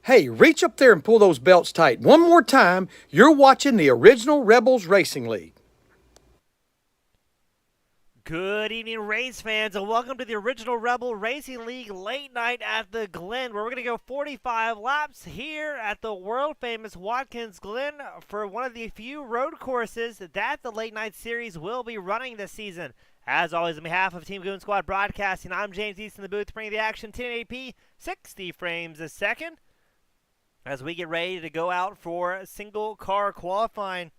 Hey, reach up there and pull those belts tight. One more time, you're watching the original Rebels Racing League. Good evening, race fans, and welcome to the original Rebel Racing League late night at the Glen, where we're going to go 45 laps here at the world-famous Watkins Glen for one of the few road courses that the late night series will be running this season. As always, on behalf of Team Goon Squad Broadcasting, I'm James East in the booth, bringing the action 1080p, 60 frames a second, as we get ready to go out for single car qualifying.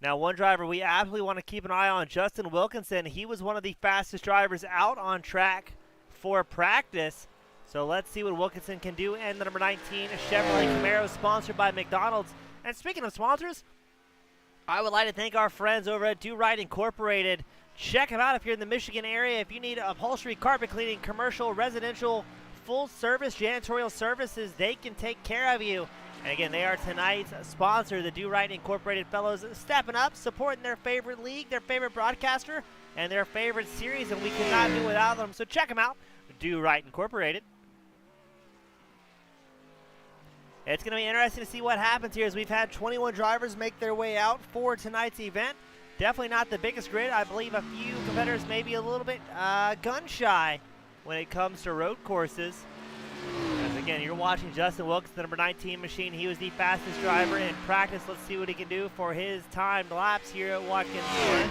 Now, one driver we absolutely want to keep an eye on, Justin Wilkinson. He was one of the fastest drivers out on track for practice. So let's see what Wilkinson can do. And the number 19 Chevrolet Camaro, sponsored by McDonald's. And speaking of sponsors, I would like to thank our friends over at Do Right Incorporated. Check them out if you're in the Michigan area. If you need upholstery, carpet cleaning, commercial, residential, full service janitorial services, they can take care of you. And again, they are tonight's sponsor, the Do Right Incorporated fellows, stepping up, supporting their favorite league, their favorite broadcaster, and their favorite series, and we cannot do without them. So check them out, Do Right Incorporated. It's going to be interesting to see what happens here, as we've had 21 drivers make their way out for tonight's event. Definitely not the biggest grid. I believe a few competitors may be a little bit gun-shy when it comes to road courses. Again, you're watching Justin Wilkins, the number 19 machine. He was the fastest driver in practice. Let's see what he can do for his timed laps here at Watkins Glen.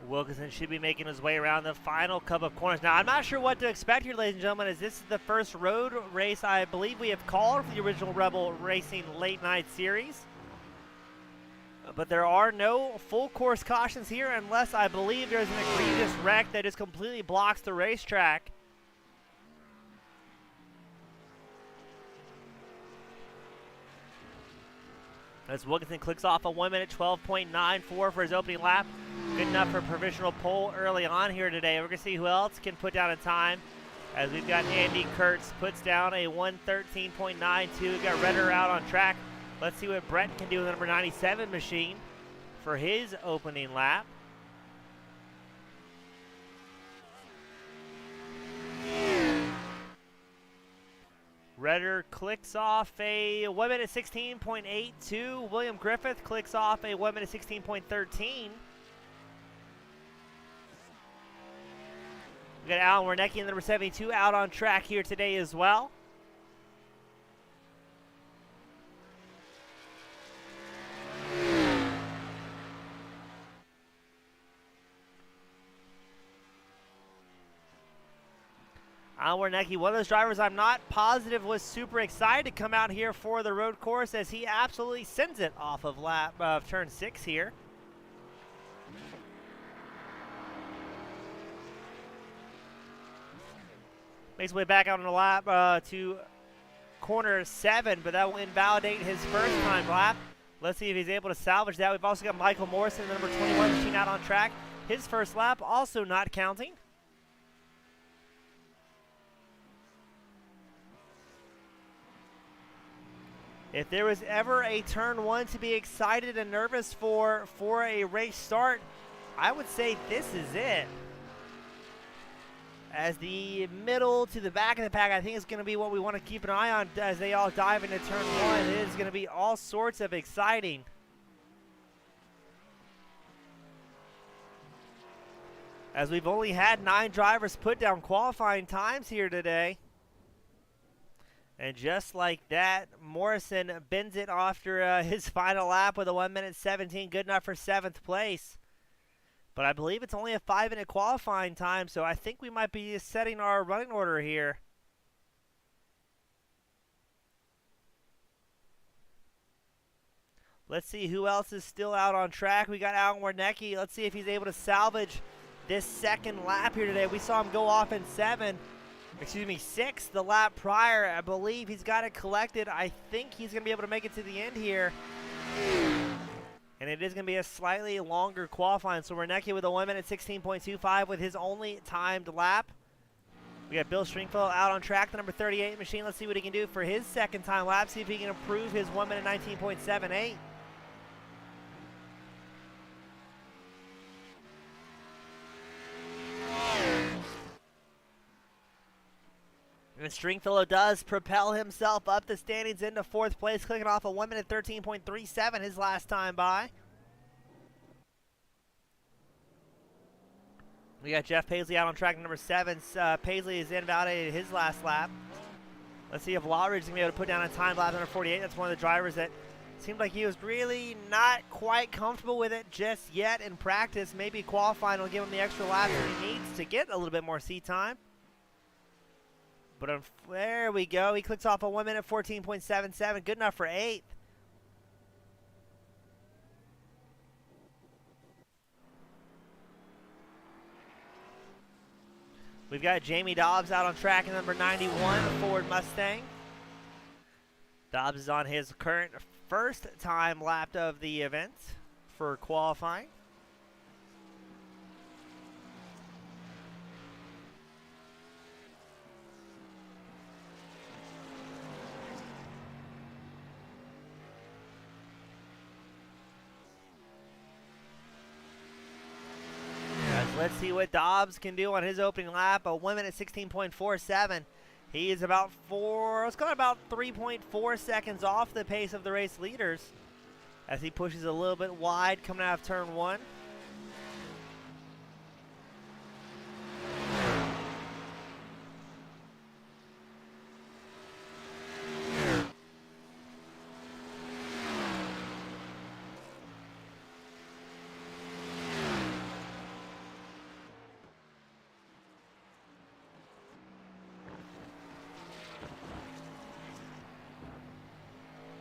Wilkinson should be making his way around the final couple of corners. Now, I'm not sure what to expect here, ladies and gentlemen, as this is the first road race I believe we have called for the original Rebel Racing Late Night Series. But there are no full course cautions here unless I believe there's an egregious wreck that just completely blocks the racetrack. As Wilkinson clicks off a 1 minute 12.94 for his opening lap. Good enough for a provisional pole early on here today. We're going to see who else can put down a time, as we've got Andy Kurtz puts down a 1:13.92. We've got Redder out on track. Let's see what Brett can do with the number 97 machine for his opening lap. Redder clicks off a 1 minute 16.82. William Griffith clicks off a 1 minute 16.13. We got Alan Wernicke and number 72 out on track here today as well. Alan Wernicke, one of those drivers I'm not positive was super excited to come out here for the road course, as he absolutely sends it off of turn 6 here. Makes his way back out on the lap to corner 7, but that will invalidate his first time lap. Let's see if he's able to salvage that. We've also got Michael Morrison, the number 21 machine, out on track. His first lap also not counting. If there was ever a turn 1 to be excited and nervous for a race start, I would say this is it. As the middle to the back of the pack, I think is going to be what we want to keep an eye on as they all dive into turn 1. It is going to be all sorts of exciting. As we've only had 9 drivers put down qualifying times here today. And just like that, Morrison bends it after his final lap with a 1 minute 17, good enough for 7th place. But I believe it's only a 5-minute qualifying time, so I think we might be setting our running order here. Let's see who else is still out on track. We got Alan Wernicke. Let's see if he's able to salvage this second lap here today. We saw him go off in 7. excuse me, 6 the lap prior. I believe he's got it collected. I think he's going to be able to make it to the end here. And it is going to be a slightly longer qualifying. So we're necking with a 1 minute 16.25 with his only timed lap. We got Bill Stringfellow out on track, the number 38 machine. Let's see what he can do for his second time lap. See if he can improve his 1 minute 19.78. And Stringfellow does propel himself up the standings into 4th place, clicking off a 1 minute 13.37 his last time by. We got Jeff Paisley out on track number 7. Paisley is invalidated his last lap. Let's see if Lawridge is going to be able to put down a time lap number 48. That's one of the drivers that seemed like he was really not quite comfortable with it just yet in practice. Maybe qualifying will give him the extra lap that he needs to get a little bit more seat time. But there we go. He clicks off a 1 minute 14.77. Good enough for 8th. We've got Jamie Dobbs out on track in number 91, the Ford Mustang. Dobbs is on his current first time lap of the event for qualifying. Let's see what Dobbs can do on his opening lap. A 1 minute 16.47. He is about 3.4 seconds off the pace of the race leaders as he pushes a little bit wide coming out of turn 1.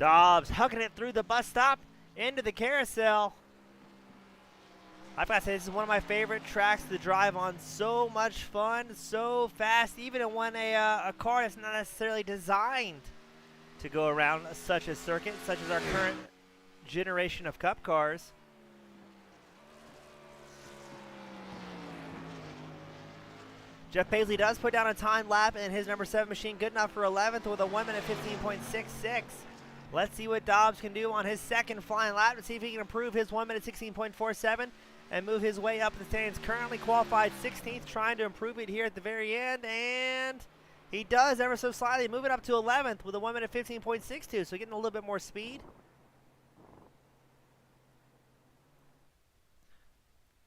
Dobbs hucking it through the bus stop into the carousel. I've got to say, this is one of my favorite tracks to drive on. So much fun, so fast, even when a car is not necessarily designed to go around such a circuit, such as our current generation of Cup cars. Jeff Paisley does put down a time lap in his number 7 machine, good enough for 11th with a 1 minute 15.66. Let's see what Dobbs can do on his second flying lap to see if he can improve his 1 minute 16.47 and move his way up the standings. Currently qualified 16th, trying to improve it here at the very end, and he does ever so slightly, moving up to 11th with a 1 minute 15.62, so getting a little bit more speed.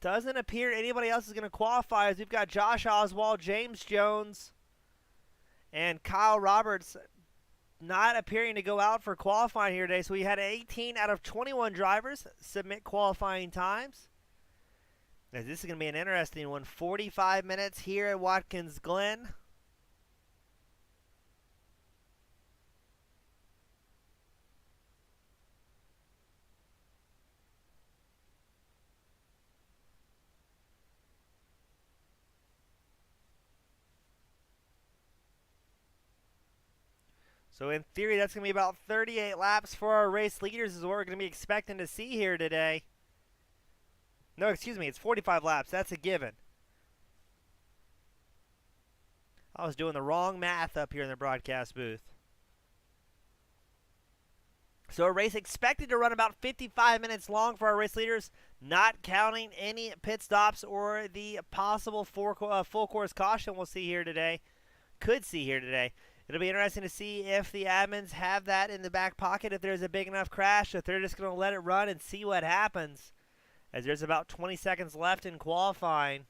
Doesn't appear anybody else is going to qualify, as we've got Josh Oswald, James Jones, and Kyle Roberts not appearing to go out for qualifying here today. So we had 18 out of 21 drivers submit qualifying times. Now, this is going to be an interesting one. 45 minutes here at Watkins Glen. So in theory, that's going to be about 38 laps for our race leaders is what we're going to be expecting to see here today. No, excuse me, it's 45 laps. That's a given. I was doing the wrong math up here in the broadcast booth. So a race expected to run about 55 minutes long for our race leaders, not counting any pit stops or the possible full course caution we'll see here today. Could see here today. It'll be interesting to see if the admins have that in the back pocket, if there's a big enough crash, if they're just going to let it run and see what happens, as there's about 20 seconds left in qualifying.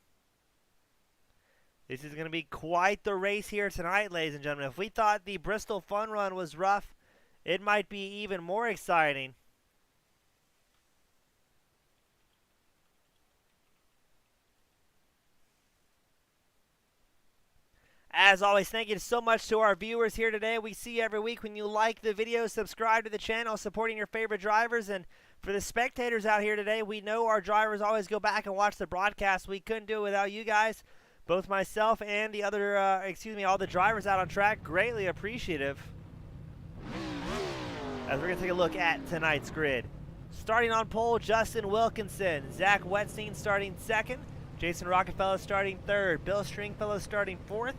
This is going to be quite the race here tonight, ladies and gentlemen. If we thought the Bristol Fun Run was rough, it might be even more exciting. As always, thank you so much to our viewers here today. We see you every week. When you like the video, subscribe to the channel, supporting your favorite drivers. And for the spectators out here today, we know our drivers always go back and watch the broadcast. We couldn't do it without you guys. both myself and the other, all the drivers out on track, greatly appreciative. As we're going to take a look at tonight's grid. Starting on pole, Justin Wilkinson. Zach Wetstein starting second. Jason Rockefeller starting third. Bill Stringfellow starting fourth.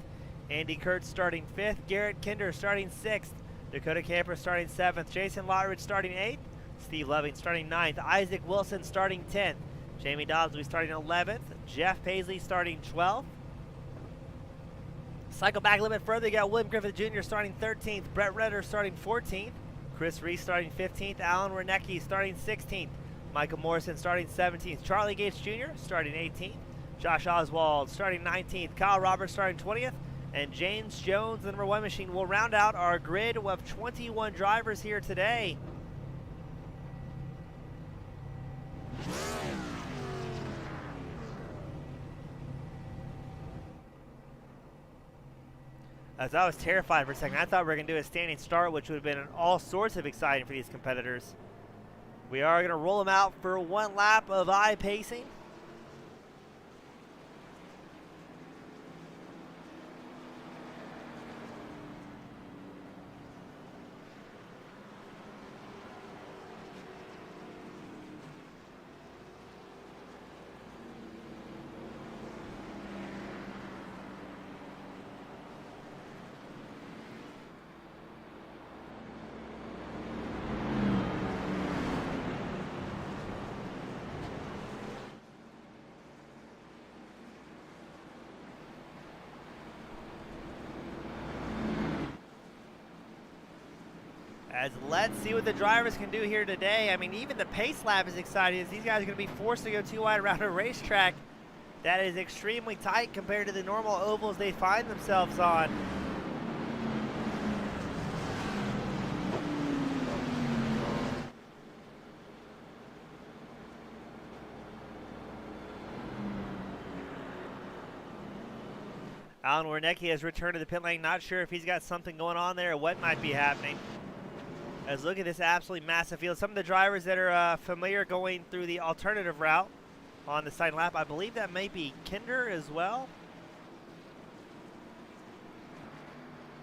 Andy Kurtz starting fifth. Garrett Kinder starting sixth. Dakota Camper starting seventh. Jason Lotteridge starting eighth. Steve Loving starting ninth. Isaac Wilson starting 10th. Jamie Dobbs will be starting 11th. Jeff Paisley starting 12th. Cycle back a little bit further. You got William Griffith Jr. starting 13th. Brett Redder starting 14th. Chris Reese starting 15th. Alan Wernecki starting 16th. Michael Morrison starting 17th. Charlie Gates Jr. starting 18th. Josh Oswald starting 19th. Kyle Roberts starting 20th. And James Jones, the number 1 machine, will round out our grid of 21 drivers here today. As I was terrified for a second, I thought we were going to do a standing start, which would have been all sorts of exciting for these competitors. We are going to roll them out for 1 lap of I-pacing. As let's see what the drivers can do here today. I mean, even the pace lap is exciting as these guys are going to be forced to go too wide around a racetrack that is extremely tight compared to the normal ovals they find themselves on. Alan Wernecki has returned to the pit lane. Not sure if he's got something going on there or what might be happening. As look at this absolutely massive field. Some of the drivers that are familiar going through the alternative route on the second lap. I believe that may be Kinder as well.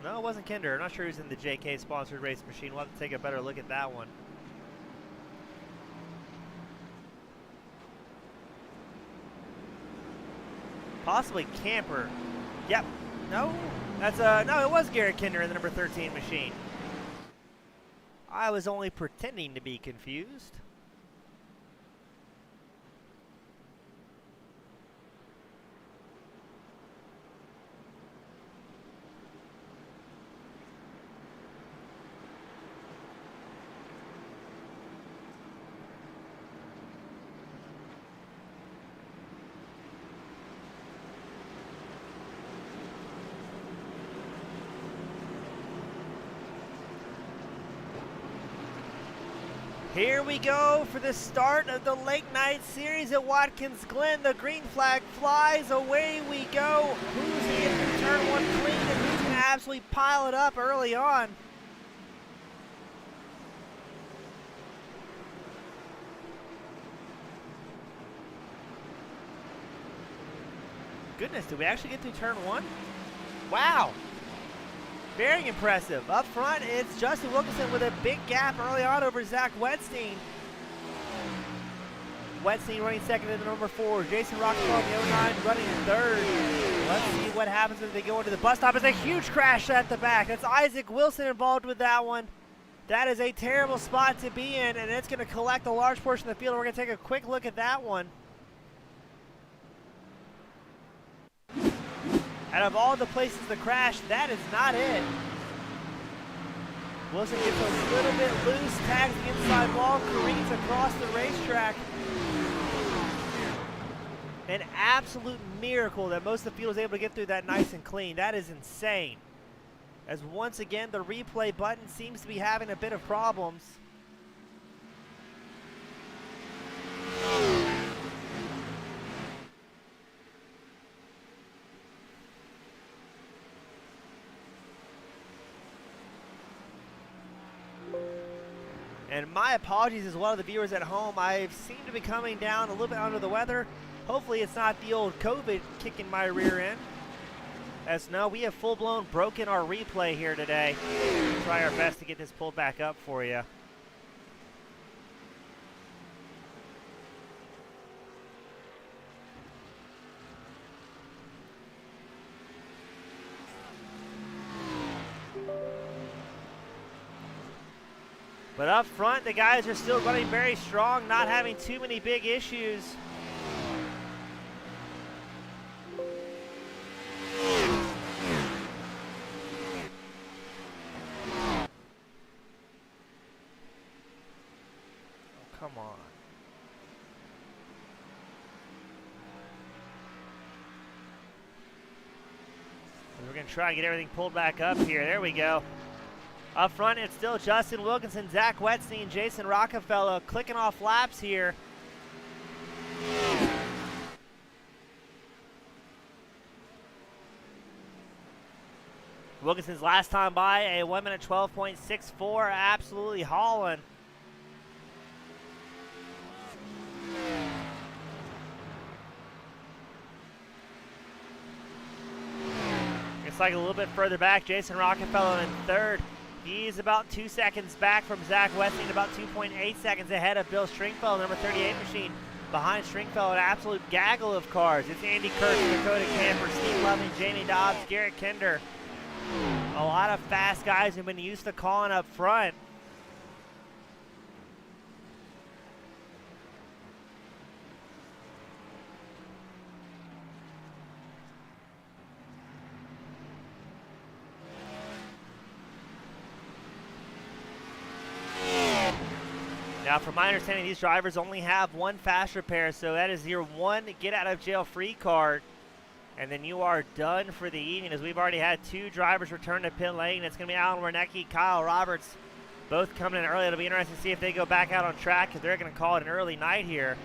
No, it wasn't Kinder. I'm not sure who's in the JK sponsored race machine. We'll have to take a better look at that one. Possibly Camper. Yep. No. That's no, it was Garrett Kinder in the number 13 machine. I was only pretending to be confused. Here we go for the start of the late night series at Watkins Glen. The green flag flies, away we go. Who's in turn 1 clean and who's going to absolutely pile it up early on? Goodness, did we actually get through turn 1? Wow. Very impressive. Up front, it's Justin Wilkinson with a big gap early on over Zach Wetstein. Wetstein running second in the number 4. Jason Rockefeller in the 09 running third. Let's see what happens as they go into the bus stop. It's a huge crash at the back. That's Isaac Wilson involved with that one. That is a terrible spot to be in, and it's going to collect a large portion of the field. We're going to take a quick look at that one. Out of all the places to crash, that is not it. Wilson gets a little bit loose, tags the inside wall, careens across the racetrack. An absolute miracle that most of the field was able to get through that nice and clean. That is insane. As once again, the replay button seems to be having a bit of problems. And my apologies as well to the viewers at home. I seem to be coming down a little bit under the weather. Hopefully it's not the old COVID kicking my rear end. As no, we have full-blown broken our replay here today. We'll try our best to get this pulled back up for you. But up front, the guys are still running very strong, not having too many big issues. Come on. We're going to try and get everything pulled back up here. There we go. Up front, it's still Justin Wilkinson, Zach Wetstein, Jason Rockefeller clicking off laps here. Wilkinson's last time by, a 1 minute 12.64, absolutely hauling. It's like a little bit further back, Jason Rockefeller in third. He's about 2 seconds back from Zach Westing, about 2.8 seconds ahead of Bill Stringfellow, number 38 machine. Behind Stringfellow, an absolute gaggle of cars. It's Andy Kurtz, Dakota Camper, Steve Loving, Jamie Dobbs, Garrett Kinder. A lot of fast guys who've been used to calling up front. Now, from my understanding, these drivers only have one fast repair, so that is your one get-out-of-jail-free card, and then you are done for the evening, as we've already had 2 drivers return to pit lane. It's going to be Alan Wernicke, Kyle Roberts, both coming in early. It'll be interesting to see if they go back out on track, because they're going to call it an early night here.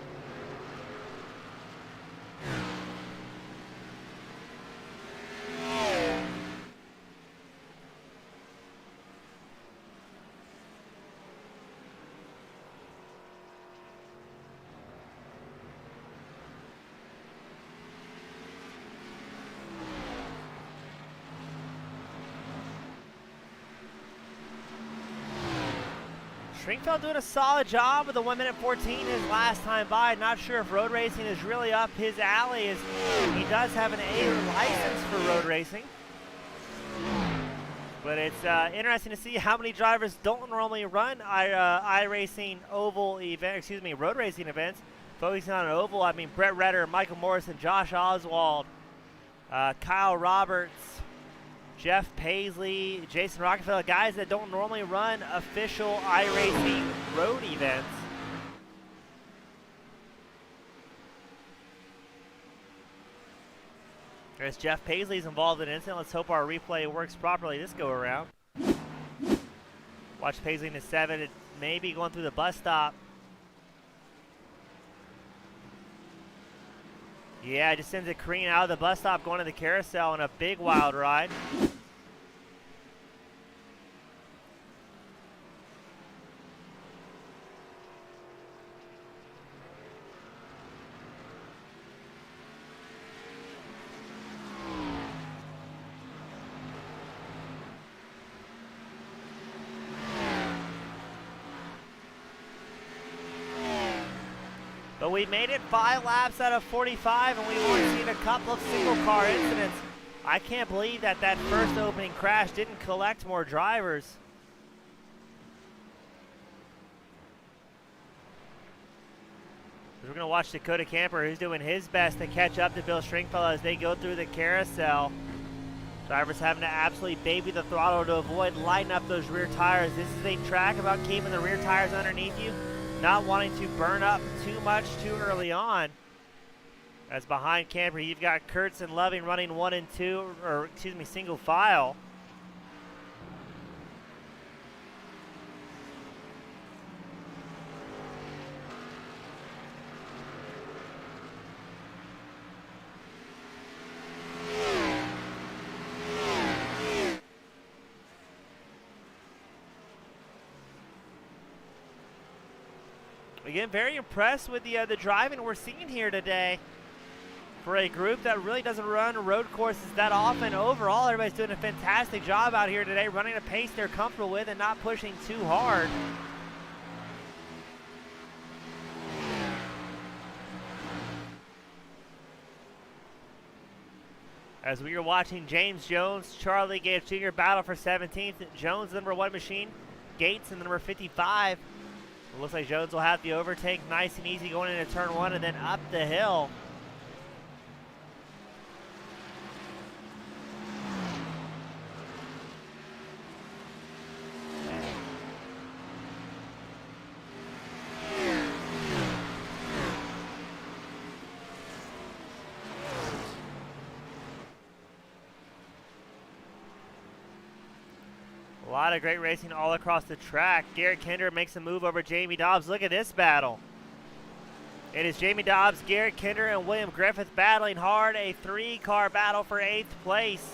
Stringfellow doing a solid job with a 1 minute 14 his last time by. Not sure if road racing is really up his alley, as he does have an A license for road racing. But it's interesting to see how many drivers don't normally run iRacing oval event, road racing events. Focusing on an oval, I mean Brett Redder, Michael Morrison, Josh Oswald, Kyle Roberts, Jeff Paisley, Jason Rockefeller, guys that don't normally run official iRacing road events. As Jeff Paisley's involved in an incident, let's hope our replay works properly this go around. Watch Paisley in the 7, it may be going through the bus stop. Yeah, just sends it careening out of the bus stop, going to the carousel in a big wild ride. But we made it 5 laps out of 45, and we've only seen a couple of single-car incidents. I can't believe that that first opening crash didn't collect more drivers. We're going to watch Dakota Camper, who's doing his best to catch up to Bill Stringfellow as they go through the carousel. Drivers having to absolutely baby the throttle to avoid lighting up those rear tires. This is a track about keeping the rear tires underneath you, not wanting to burn up too much too early on. As behind Camper, you've got Kurtz and Loving running 1 and 2, or single file. Again, very impressed with the driving we're seeing here today. For a group that really doesn't run road courses that often, overall, everybody's doing a fantastic job out here today, running a pace they're comfortable with and not pushing too hard. As we are watching James Jones, Charlie Gates Jr. battle for 17th. Jones, the number 1 machine. Gates in the number 55. It looks like Jones will have the overtake nice and easy going into turn 1 and then up the hill. A lot of great racing all across the track. Garrett Kinder makes a move over Jamie Dobbs. Look at this battle. It is Jamie Dobbs, Garrett Kinder, and William Griffith battling hard. A 3-car battle for 8th place.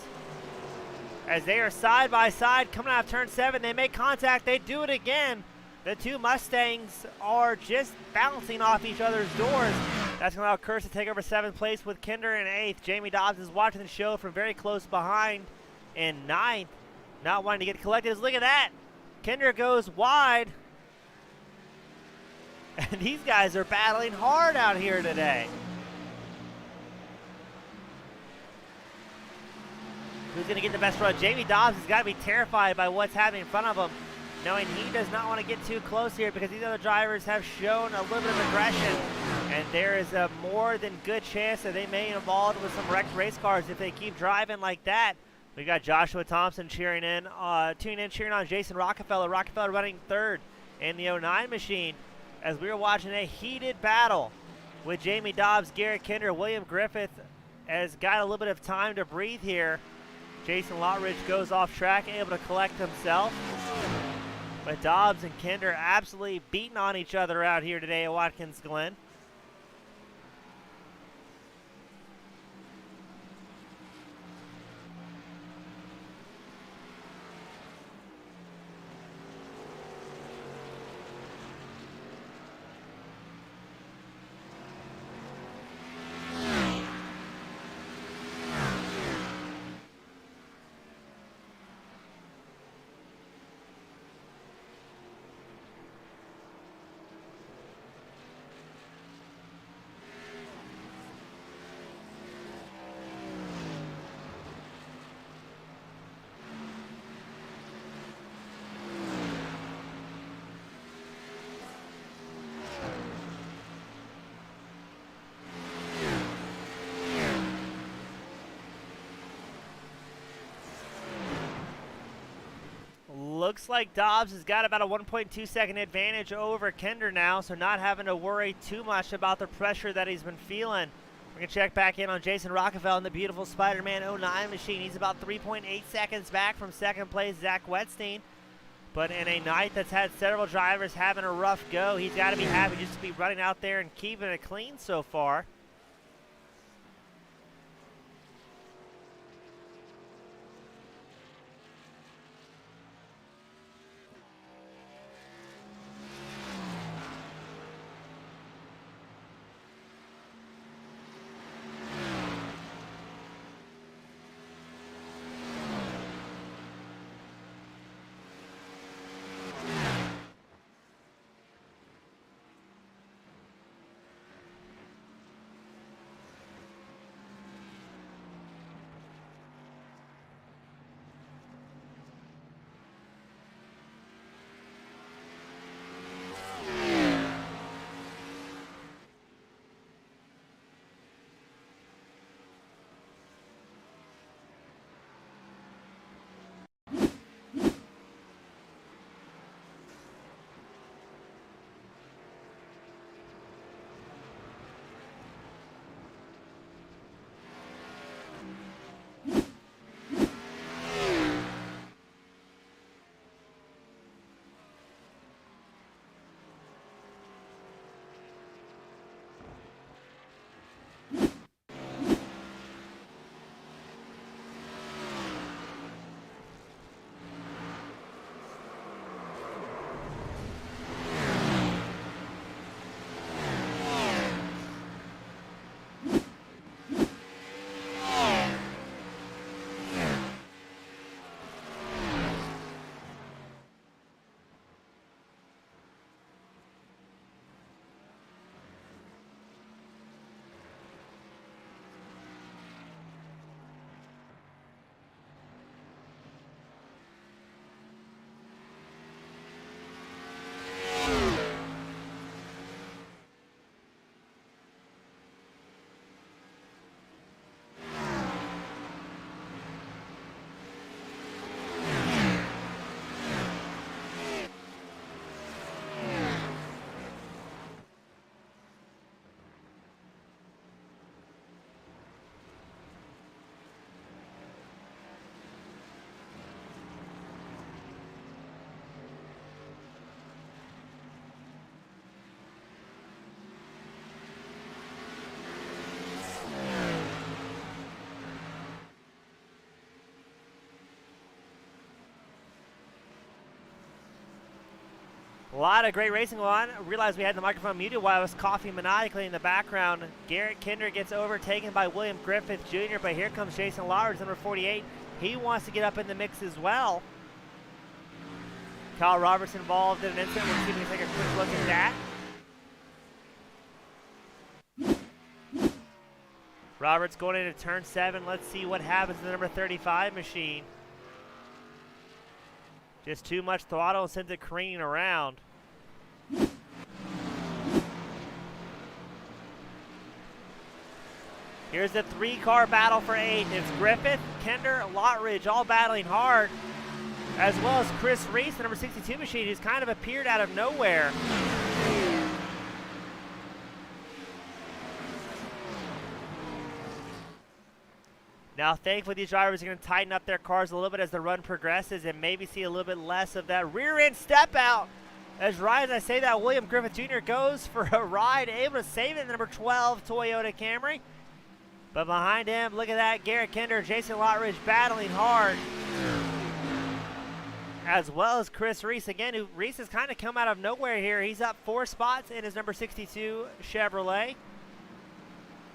As they are side by side coming out of turn 7, they make contact. They do it again. The two Mustangs are just bouncing off each other's doors. That's going to allow Kurtz to take over 7th place with Kinder in 8th. Jamie Dobbs is watching the show from very close behind in 9th. Not wanting to get collected. Look at that. Kinder goes wide. And these guys are battling hard out here today. Who's going to get the best run? Jamie Dobbs has got to be terrified by what's happening in front of him, knowing he does not want to get too close here because these other drivers have shown a little bit of aggression. And there is a more than good chance that they may involve with some wrecked race cars if they keep driving like that. We got Joshua Thompson tuning in, cheering on Jason Rockefeller. Rockefeller running 3rd in the 09 machine as we were watching a heated battle with Jamie Dobbs, Garrett Kinder. William Griffith has got a little bit of time to breathe here. Jason Lottridge goes off track, able to collect himself. But Dobbs and Kinder absolutely beating on each other out here today at Watkins Glen. Looks like Dobbs has got about a 1.2 second advantage over Kinder now, so not having to worry too much about the pressure that he's been feeling. We're going to check back in on Jason Rockefeller in the beautiful Spider-Man 09 machine. He's about 3.8 seconds back from 2nd place, Zach Wetstein. But in a night that's had several drivers having a rough go, he's got to be happy just to be running out there and keeping it clean so far. A lot of great racing going on. I realized we had the microphone muted while I was coughing maniacally in the background. Garrett Kinder gets overtaken by William Griffith Jr., but here comes Jason Lowridge, number 48. He wants to get up in the mix as well. Kyle Roberts involved in an incident. We'll see if we can take a quick look at that. Roberts going into turn 7. Let's see what happens to the number 35 machine. Just too much throttle and sends it careening around. Here's the 3-car battle for 8th. It's Griffith, Kinder, Lottridge all battling hard, as well as Chris Reese, the number 62 machine, who's kind of appeared out of nowhere. Now, thankfully, these drivers are going to tighten up their cars a little bit as the run progresses and maybe see a little bit less of that rear-end step-out. As right as I say that, William Griffith Jr. goes for a ride, able to save it in the number 12 Toyota Camry. But behind him, look at that, Garrett Kinder, Jason Lottridge battling hard. As well as Chris Reese, again, who Reese has kind of come out of nowhere here. He's up 4 spots in his number 62 Chevrolet.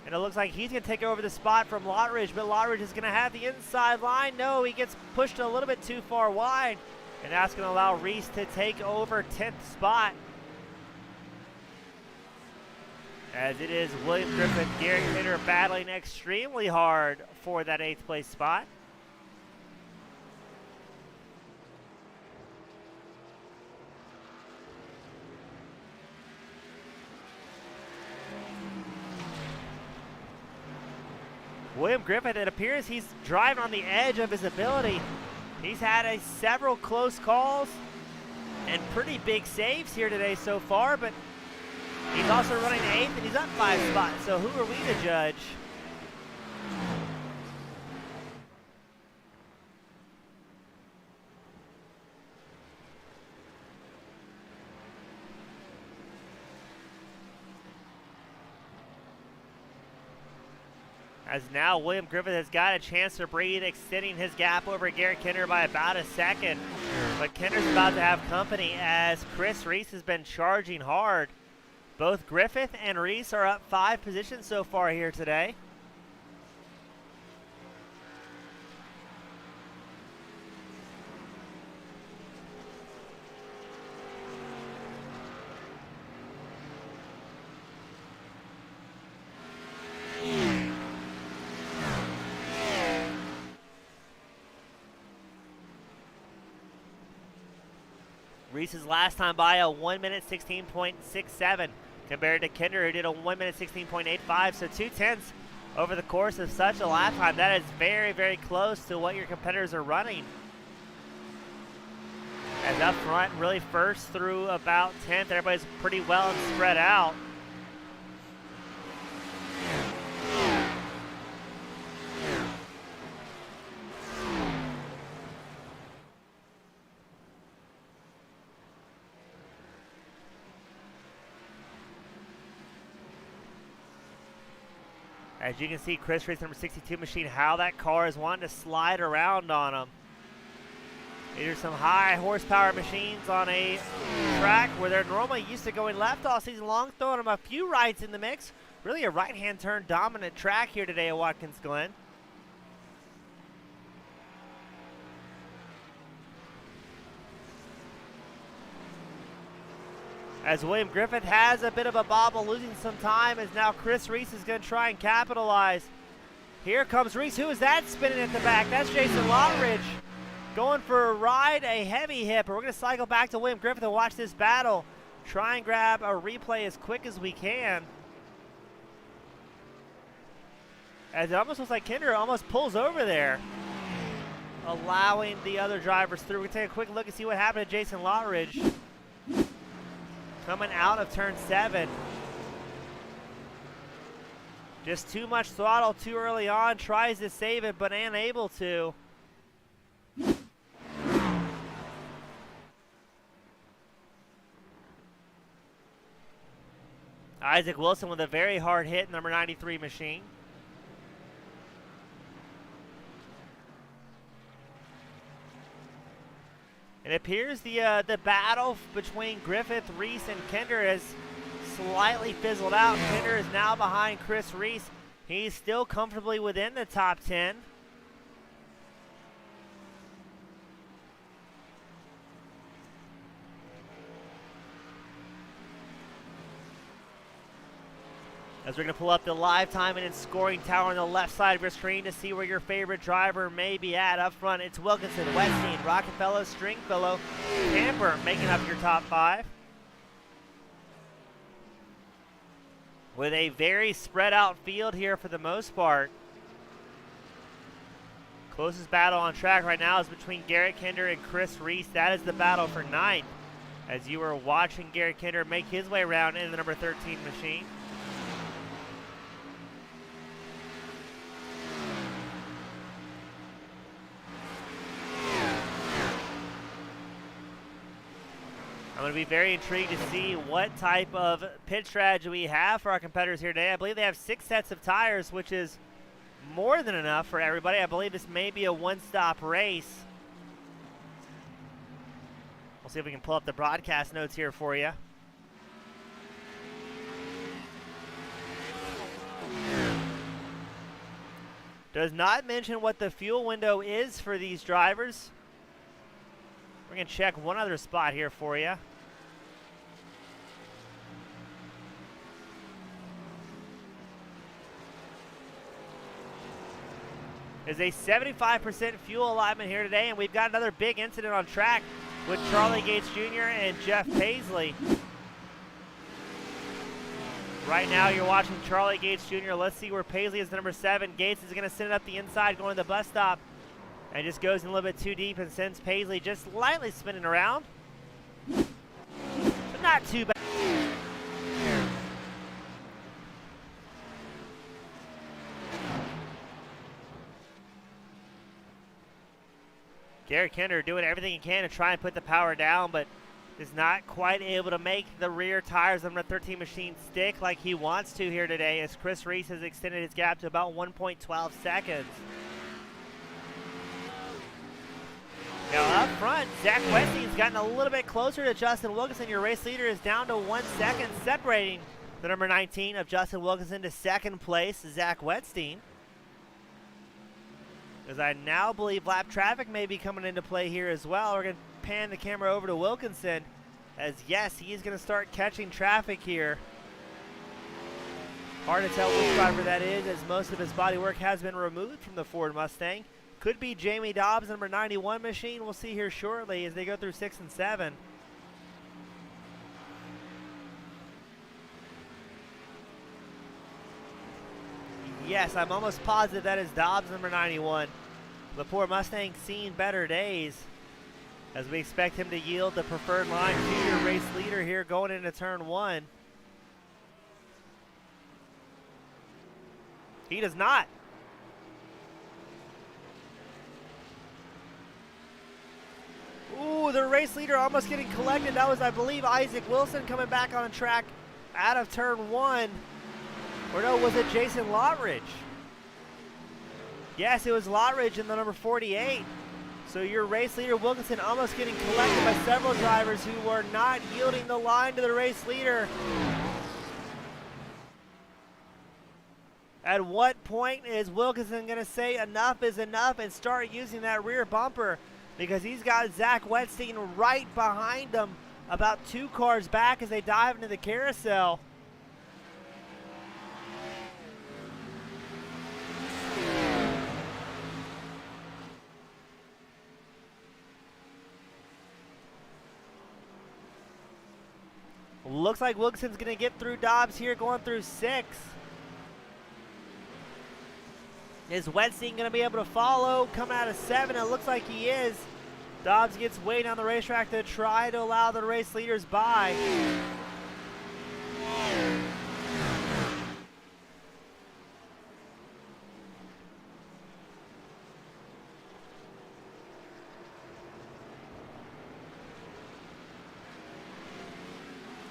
And it looks like he's going to take over the spot from Lottridge, but Lottridge is going to have the inside line. No, he gets pushed a little bit too far wide, and that's going to allow Reese to take over 10th spot. As it is William Griffith, Garrett Kinder battling extremely hard for that 8th place spot. William Griffith, it appears he's driving on the edge of his ability. He's had several close calls and pretty big saves here today so far, but he's also running 8th and he's up 5 spots, so who are we to judge? As now William Griffith has got a chance to breathe, extending his gap over Garrett Kinder by about a second. But Kinder's about to have company as Chris Reese has been charging hard. Both Griffith and Reese are up 5 positions so far here today. Reese's last time by a 1 minute 16.67 compared to Kinder, who did a 1 minute 16.85. So 2/10 over the course of such a lap time. That is very, very close to what your competitors are running. As up front, really first through about 10th, everybody's pretty well and spread out. As you can see, Chris Reese, number 62 machine, how that car is wanting to slide around on him. These are some high horsepower machines on a track where they're normally used to going left all season long, throwing them a few rights in the mix. Really a right-hand turn dominant track here today at Watkins Glen. As William Griffith has a bit of a bobble, losing some time, as now Chris Reese is going to try and capitalize. Here comes Reese. Who is that spinning at the back? That's Jason Lottridge going for a ride, a heavy hit. But we're going to cycle back to William Griffith and watch this battle. Try and grab a replay as quick as we can. As it almost looks like Kinder almost pulls over there, allowing the other drivers through. We're going to take a quick look and see what happened to Jason Lottridge. Coming out of turn 7. Just too much throttle too early on. Tries to save it, but unable to. Isaac Wilson with a very hard hit, number 93 machine. It appears the battle between Griffith, Reese, and Kinder has slightly fizzled out. Kinder is now behind Chris Reese. He's still comfortably within the top 10. As we're going to pull up the live time and scoring tower on the left side of your screen to see where your favorite driver may be at. Up front, it's Wilkinson, Westing, Rockefeller, Stringfellow, Camper making up your top 5. With a very spread out field here for the most part. Closest battle on track right now is between Garrett Kinder and Chris Reese. That is the battle for 9th. As you are watching Garrett Kinder make his way around in the number 13 machine. I'm going to be very intrigued to see what type of pit strategy we have for our competitors here today. I believe they have 6 sets of tires, which is more than enough for everybody. I believe this may be a one-stop race. We'll see if we can pull up the broadcast notes here for you. Does not mention what the fuel window is for these drivers. We're going to check one other spot here for you. There's a 75% fuel alignment here today, and we've got another big incident on track with Charlie Gates Jr. and Jeff Paisley. Right now you're watching Charlie Gates Jr. Let's see where Paisley is the number 7. Gates is going to send it up the inside going to the bus stop. And just goes in a little bit too deep and sends Paisley just lightly spinning around. But not too bad. Garrett Kinder doing everything he can to try and put the power down, but is not quite able to make the rear tires of the 13 machine stick like he wants to here today, as Chris Reese has extended his gap to about 1.12 seconds. Now up front, Zach Westing's gotten a little bit closer to Justin Wilkinson. Your race leader is down to 1 second, separating the number 19 of Justin Wilkinson to second place, Zach Westing. As I now believe lap traffic may be coming into play here as well. We're going to pan the camera over to Wilkinson, as yes, he's going to start catching traffic here. Hard to tell which driver that is, as most of his body work has been removed from the Ford Mustang. Could be Jamie Dobbs, number 91 machine. We'll see here shortly as they go through 6 and 7. Yes, I'm almost positive that is Dobbs, number 91. The poor Mustang seen better days, as we expect him to yield the preferred line to your race leader here going into turn 1. He does not. Ooh, the race leader almost getting collected. That was, I believe, Isaac Wilson coming back on track out of turn 1. Or no, was it Jason Lottridge? Yes, it was Lottridge in the number 48. So your race leader, Wilkinson, almost getting collected by several drivers who were not yielding the line to the race leader. At what point is Wilkinson going to say enough is enough and start using that rear bumper? Because he's got Zach Westing right behind him, about 2 cars back as they dive into the carousel. Looks like Wilkinson's going to get through Dobbs here, going through 6. Is Westing going to be able to follow, come out of 7? It looks like he is. Dobbs gets weight on the racetrack to try to allow the race leaders by.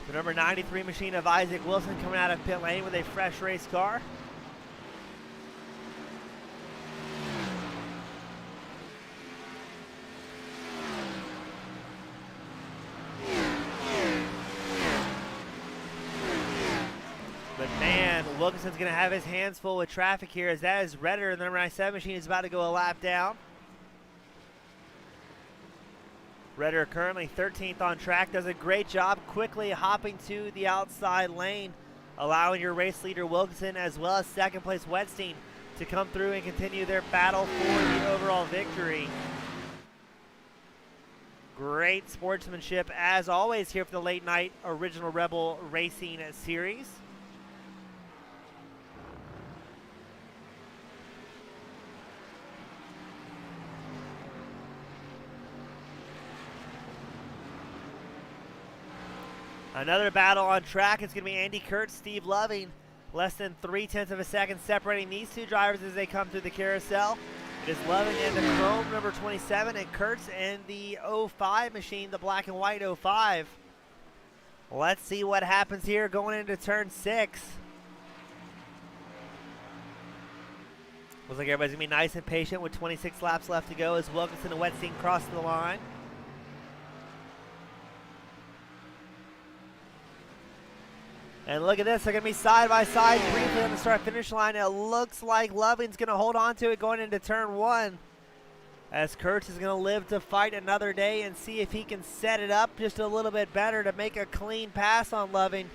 The number 93 machine of Isaac Wilson coming out of pit lane with a fresh race car. Wilkinson's going to have his hands full with traffic here, as that is Redder. The number 97 machine is about to go a lap down. Redder currently 13th on track, does a great job quickly hopping to the outside lane, allowing your race leader Wilkinson as well as second place Wetstein to come through and continue their battle for the overall victory. Great sportsmanship as always here for the late night Original Rebel Racing Series. Another battle on track. It's going to be Andy Kurtz, Steve Loving. Less than 0.3 of a second separating these two drivers as they come through the carousel. It is Loving and the Chrome number 27, and Kurtz and the 05 machine, the black and white 05. Let's see what happens here going into turn 6. Looks like everybody's going to be nice and patient with 26 laps left to go as Wilkinson and Wetstein cross the line. And look at this, they're going to be side by side briefly on the start-finish line. It looks like Loving's going to hold on to it going into turn 1. As Kurtz is going to live to fight another day and see if he can set it up just a little bit better to make a clean pass on Loving.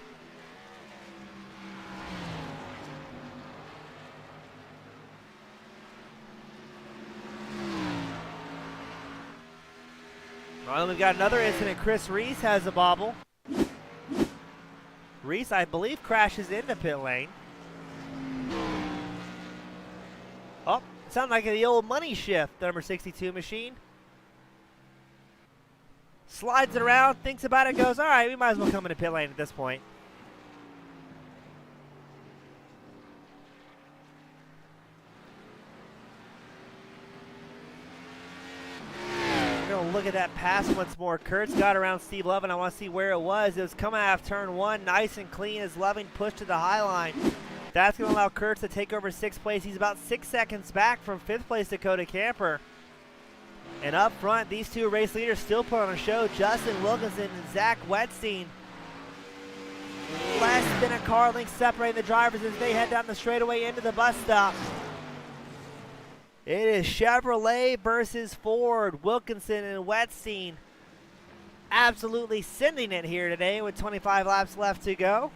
Well, we've got another incident. Chris Reese has a bobble. Reese, I believe, crashes into pit lane. Oh, sounds like the old money shift, the number 62 machine. Slides it around, thinks about it, goes, all right, we might as well come into pit lane at this point. Look at that pass once more. Kurtz got around Steve Loving. I want to see where it was. It was coming out of turn 1, nice and clean as Loving pushed to the high line. That's going to allow Kurtz to take over 6th place. He's about 6 seconds back from 5th place Dakota Camper. And up front, these two race leaders still put on a show. Justin Wilkinson and Zach Wetstein. Less than a car length separating the drivers as they head down the straightaway into the bus stop. It is Chevrolet versus Ford. Wilkinson and Wetstein absolutely sending it here today with 25 laps left to go.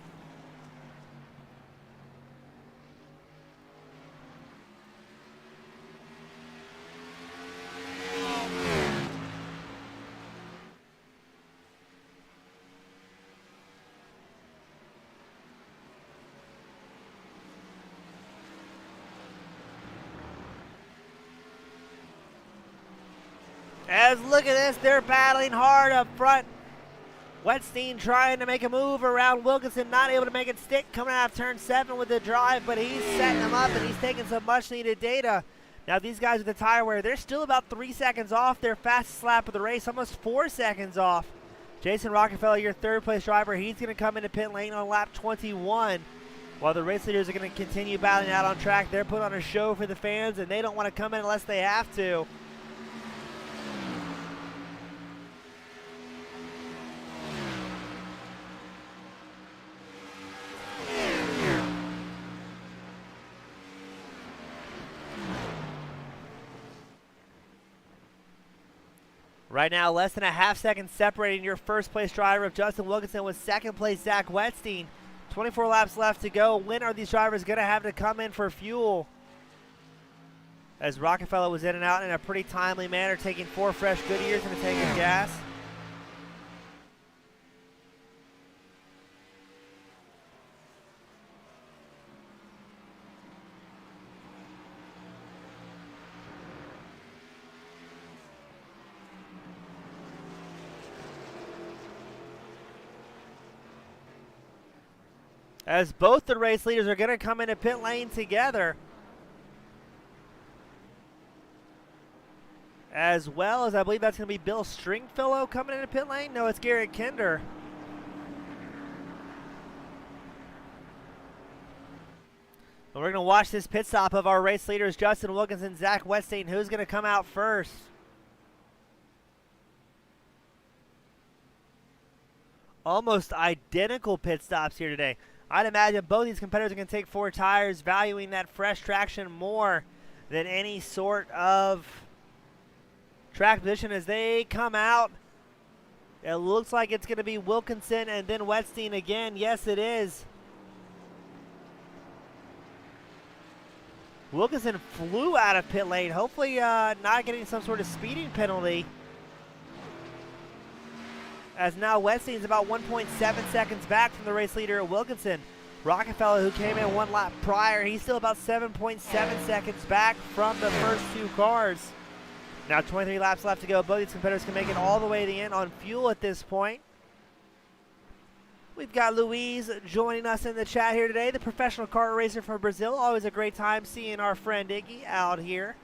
As look at this, they're battling hard up front. Wetstein trying to make a move around Wilkinson, not able to make it stick, coming out of turn 7 with the drive, but he's setting them up and he's taking some much needed data. Now these guys with the tire wear, they're still about 3 seconds off their fastest lap of the race, almost 4 seconds off. Jason Rockefeller, your 3rd place driver, he's going to come into pit lane on lap 21. While the race leaders are going to continue battling out on track, they're putting on a show for the fans and they don't want to come in unless they have to. Right now, less than a half second separating your 1st place driver of Justin Wilkinson with 2nd place Zach Wetstein. 24 laps left to go. When are these drivers going to have to come in for fuel? As Rockefeller was in and out in a pretty timely manner, taking 4 fresh Goodyears and a tank of gas. As both the race leaders are going to come into pit lane together. As well as I believe that's going to be Bill Stringfellow coming into pit lane. No, it's Garrett Kinder. And we're going to watch this pit stop of our race leaders, Justin Wilkinson, Zach Wetstein. Who's going to come out first? Almost identical pit stops here today. I'd imagine both these competitors are going to take 4 tires, valuing that fresh traction more than any sort of track position as they come out. It looks like it's going to be Wilkinson and then Wetstein again. Yes, it is. Wilkinson flew out of pit lane, hopefully not getting some sort of speeding penalty. As now Wetstein's about 1.7 seconds back from the race leader, Wilkinson. Rockefeller, who came in 1 lap prior, he's still about 7.7 seconds back from the first 2 cars. Now 23 laps left to go. Both these competitors can make it all the way to the end on fuel at this point. We've got Luis joining us in the chat here today, the professional kart racer from Brazil. Always a great time seeing our friend Iggy out here.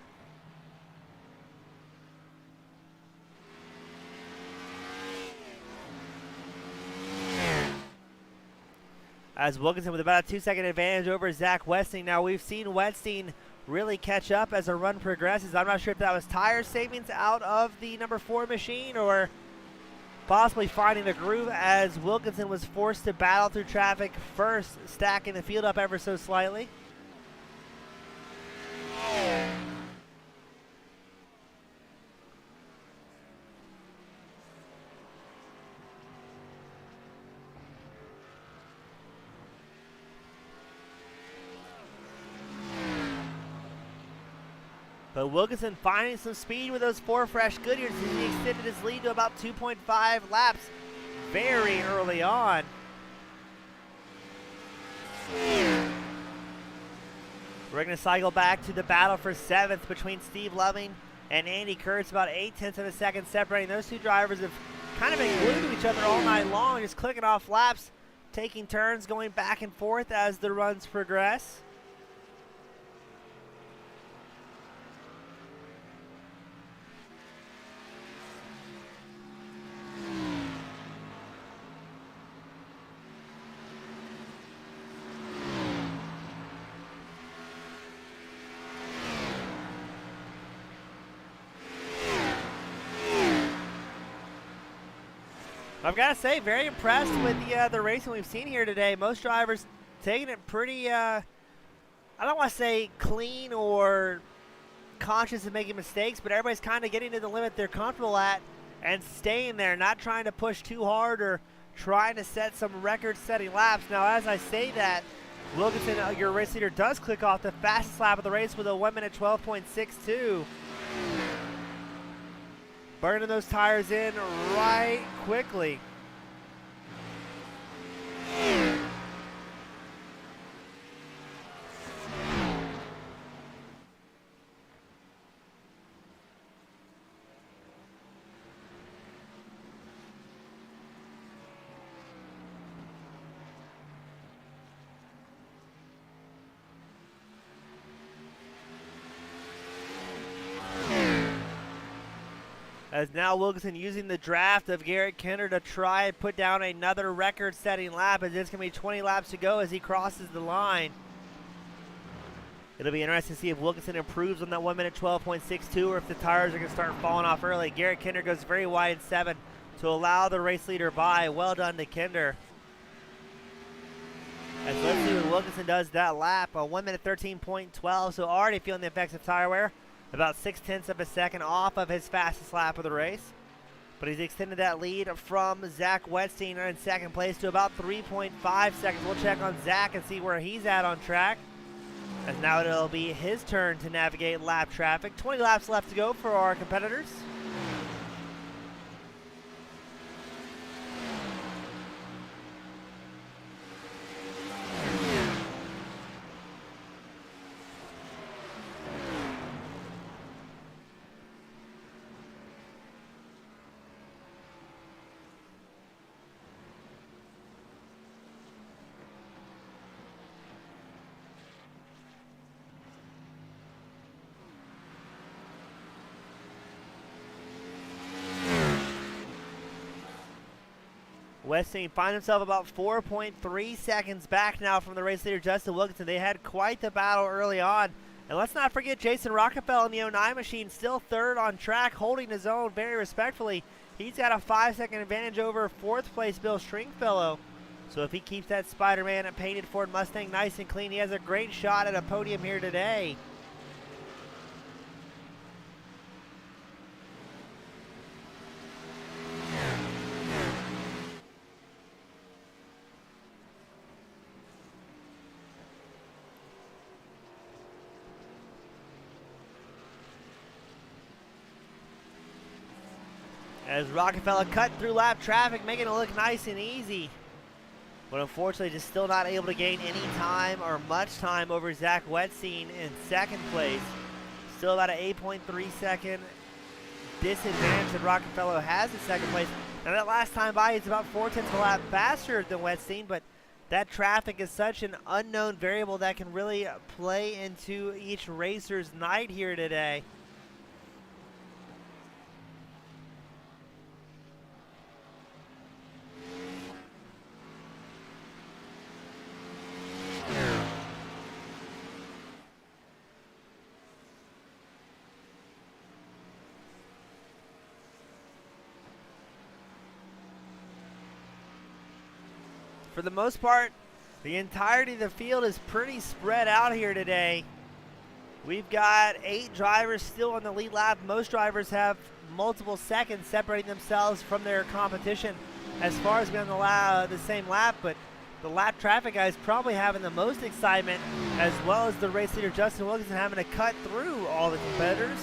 As Wilkinson with about a 2-second advantage over Zach Wetstein. Now we've seen Wetstein really catch up as the run progresses. I'm not sure if that was tire savings out of the number 4 machine or possibly finding a groove as Wilkinson was forced to battle through traffic first, stacking the field up ever so slightly. But Wilkinson finding some speed with those 4 fresh Goodyears as he extended his lead to about 2.5 laps very early on. We're going to cycle back to the battle for 7th between Steve Loving and Andy Kurtz. About 0.8 of a second separating. Those 2 drivers have kind of been glued to each other all night long, just clicking off laps, taking turns, going back and forth as the runs progress. I've got to say, very impressed with the racing we've seen here today. Most drivers taking it pretty, I don't want to say clean or conscious of making mistakes, but everybody's kind of getting to the limit they're comfortable at and staying there, not trying to push too hard or trying to set some record-setting laps. Now, as I say that, Wilkinson, your race leader, does click off the fastest lap of the race with a 1:12.62. Burning those tires in right quickly. As now Wilkinson using the draft of Garrett Kinder to try and put down another record-setting lap, as it's going to be 20 laps to go as he crosses the line. It'll be interesting to see if Wilkinson improves on that 1:12.62 or if the tires are going to start falling off early. Garrett Kinder goes very wide in 7 to allow the race leader by. Well done to Kinder. As let's see what Wilkinson does that lap, a 1:13.12, so already feeling the effects of tire wear. About 0.6 of a second off of his fastest lap of the race. But he's extended that lead from Zach Wetstein in 2nd place to about 3.5 seconds. We'll check on Zach and see where he's at on track. As now it'll be his turn to navigate lap traffic. 20 laps left to go for our competitors. Wetstein finds himself about 4.3 seconds back now from the race leader, Justin Wilkinson. They had quite the battle early on. And let's not forget Jason Rockefeller in the 09 machine, still 3rd on track, holding his own very respectfully. He's got a 5-second advantage over 4th place Bill Stringfellow. So if he keeps that Spider-Man painted Ford Mustang nice and clean, he has a great shot at a podium here today. As Rockefeller cut through lap traffic, making it look nice and easy. But unfortunately, just still not able to gain any time or much time over Zach Wetstein in second place. Still about an 8.3 second disadvantage that Rockefeller has in second place. Now that last time by, it's about 4/10 of a lap faster than Wetstein, but that traffic is such an unknown variable that can really play into each racer's night here today. For the most part, the entirety of the field is pretty spread out here today. We've got 8 drivers still on the lead lap. Most drivers have multiple seconds separating themselves from their competition as far as being on the same lap, but the lap traffic guys probably having the most excitement, as well as the race leader Justin Wilkinson having to cut through all the competitors.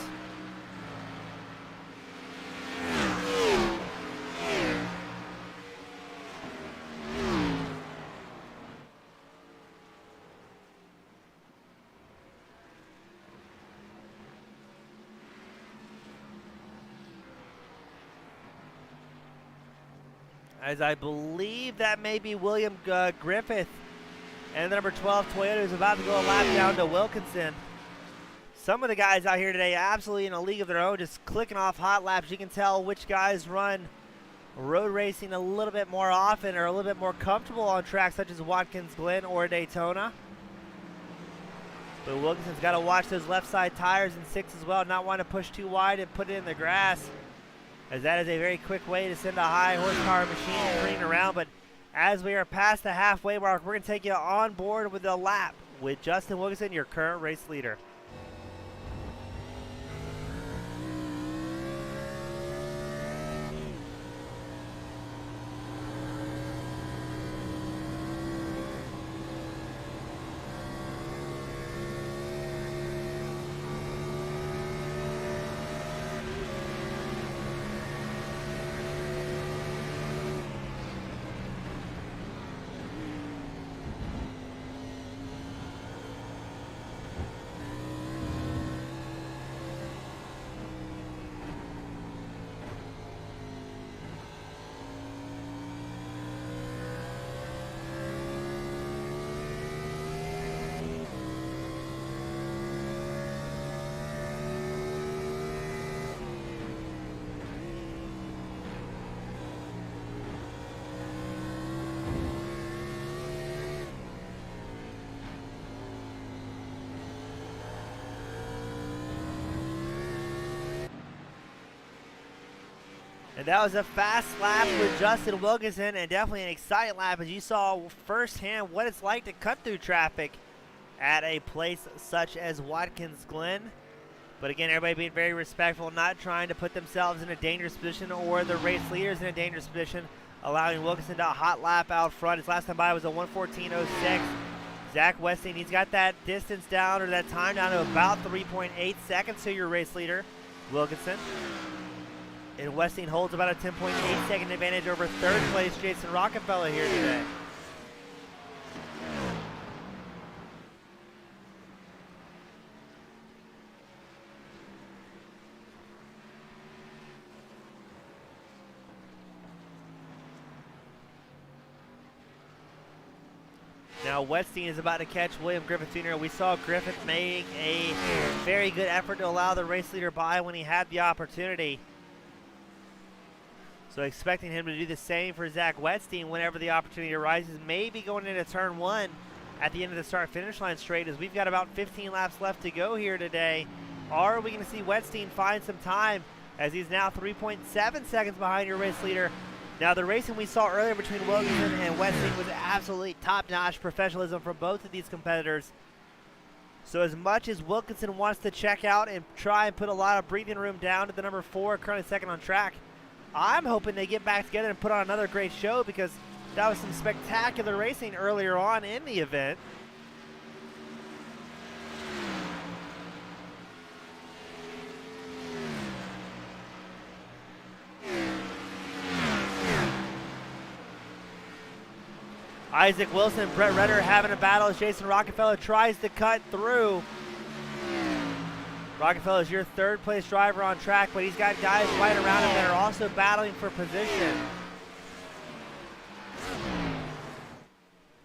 As I believe that may be William Griffith and the number 12 Toyota is about to go a lap down to Wilkinson. Some of the guys out here today absolutely in a league of their own, just clicking off hot laps. You can tell which guys run road racing a little bit more often or a little bit more comfortable on tracks such as Watkins Glen or Daytona. But Wilkinson's got to watch those left side tires in 6 as well, not want to push too wide and put it in the grass, as that is a very quick way to send a high horsepower machine careening around. But as we are past the halfway mark, we're going to take you on board with the lap with Justin Wilkinson, your current race leader. And that was a fast lap with Justin Wilkinson, and definitely an exciting lap as you saw firsthand what it's like to cut through traffic at a place such as Watkins Glen. But again, everybody being very respectful, not trying to put themselves in a dangerous position or the race leaders in a dangerous position, allowing Wilkinson to hot lap out front. His last time by was a 1:14.06. Zach Westing, he's got that distance down, or that time down to about 3.8 seconds to your race leader, Wilkinson. And Westing holds about a 10.8 second advantage over third place Jason Rockefeller here today. Now Westing is about to catch William Griffith Jr. We saw Griffith make a very good effort to allow the race leader by when he had the opportunity. So expecting him to do the same for Zach Wetstein whenever the opportunity arises, maybe going into turn 1 at the end of the start-finish line straight, as we've got about 15 laps left to go here today. Are we going to see Wetstein find some time, as he's now 3.7 seconds behind your race leader, Now, the racing we saw earlier between Wilkinson and Westing was absolutely top-notch professionalism from both of these competitors. So as much as Wilkinson wants to check out and try and put a lot of breathing room down to the number 4, currently second on track, I'm hoping they get back together and put on another great show, because that was some spectacular racing earlier on in the event. Isaac Wilson and Brett Redder having a battle as Jason Rockefeller tries to cut through. Rockefeller is your third place driver on track, but he's got guys right around him that are also battling for position.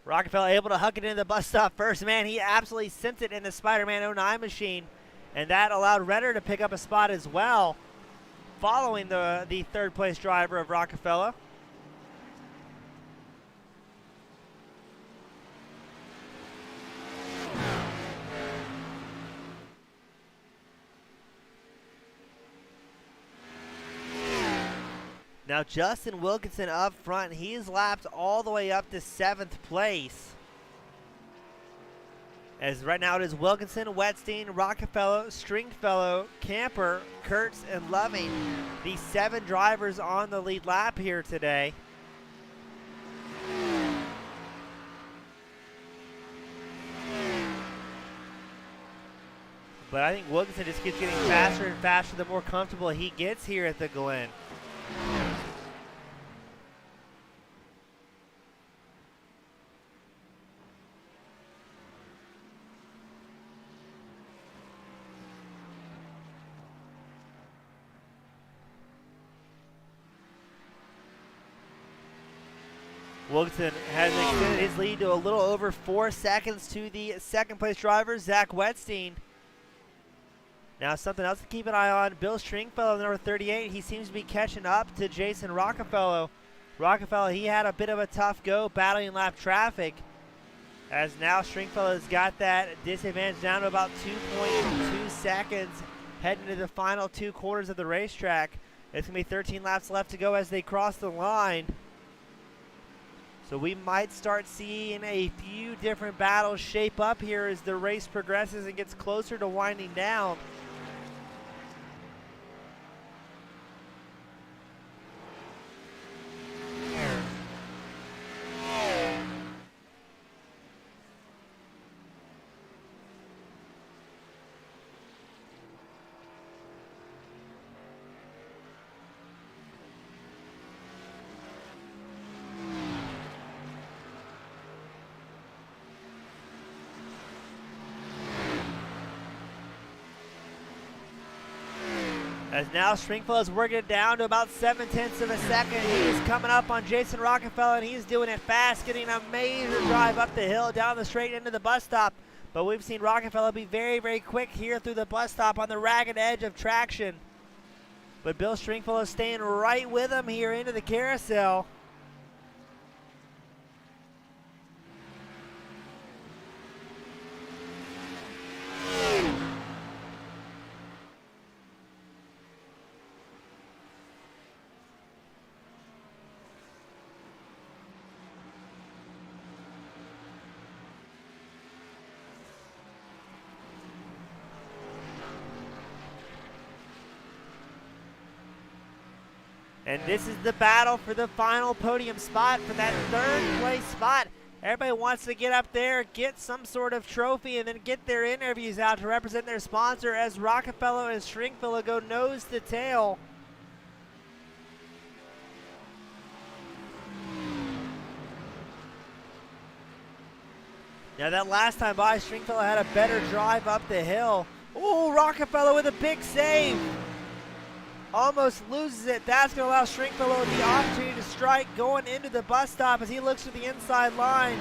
Rockefeller able to huck it into the bus stop first. Man, he absolutely sent it in the Spider-Man 09 machine, and that allowed Redder to pick up a spot as well, following the third place driver of Rockefeller. Now Justin Wilkinson up front, he's lapped all the way up to 7th place. As right now it is Wilkinson, Wetstein, Rockefeller, Stringfellow, Camper, Kurtz, and Loving. The 7 drivers on the lead lap here today. But I think Wilkinson just keeps getting faster and faster the more comfortable he gets here at the Glen. Wilkinson has extended his lead to a little over 4 seconds to the second place driver, Zach Wetstein. Now something else to keep an eye on, Bill Stringfellow, number 38, he seems to be catching up to Jason Rockefeller. Rockefeller, he had a bit of a tough go battling lap traffic, as now Stringfellow's got that disadvantage down to about 2.2 seconds heading into the final 2 quarters of the racetrack. It's going to be 13 laps left to go as they cross the line. So we might start seeing a few different battles shape up here as the race progresses and gets closer to winding down. As now Stringfellow's working it down to about 7/10 of a second. He's coming up on Jason Rockefeller, and he's doing it fast, getting a major drive up the hill, down the straight into the bus stop. But we've seen Rockefeller be very, very quick here through the bus stop on the ragged edge of traction. But Bill Stringfellow staying right with him here into the carousel. And this is the battle for the final podium spot, for that 3rd place spot. Everybody wants to get up there, get some sort of trophy, and then get their interviews out to represent their sponsor, as Rockefeller and Stringfellow go nose to tail. Now that last time by, Stringfellow had a better drive up the hill. Ooh, Rockefeller with a big save. Almost loses it. That's going to allow Stringfellow the opportunity to strike going into the bus stop as he looks to the inside line.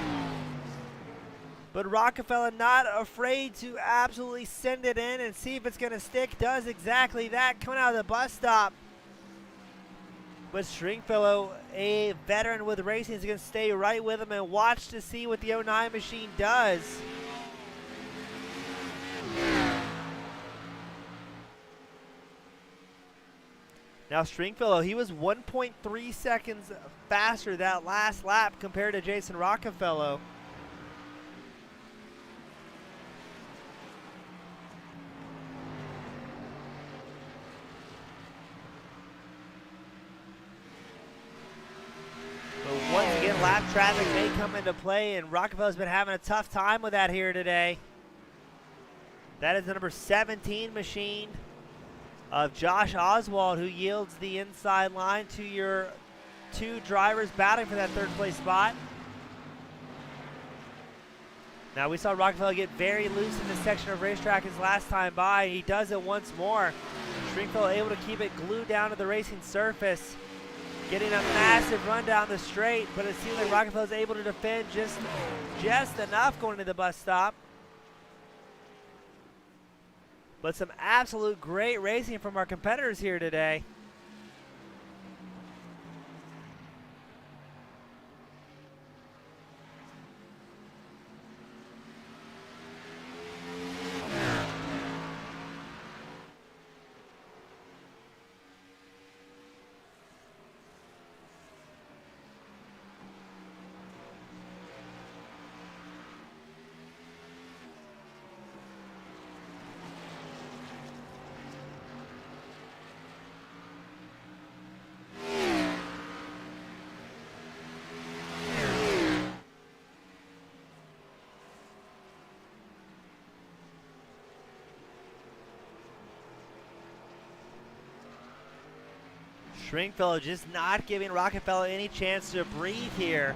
But Rockefeller not afraid to absolutely send it in and see if it's going to stick. Does exactly that, coming out of the bus stop. But Stringfellow, a veteran with racing, is going to stay right with him and watch to see what the 09 machine does. Now Stringfellow, he was 1.3 seconds faster that last lap compared to Jason Rockefeller. But once again, lap traffic may come into play, and Rockefeller's been having a tough time with that here today. That is the number 17 machine of Josh Oswald, who yields the inside line to your two drivers battling for that third place spot. Now we saw Rockefeller get very loose in this section of racetrack his last time by. He does it once more. Stringfellow able to keep it glued down to the racing surface, getting a massive run down the straight, but it seems like Rockefeller's able to defend just enough going to the bus stop. But some absolute great racing from our competitors here today. Stringfellow just not giving Rockefeller any chance to breathe here.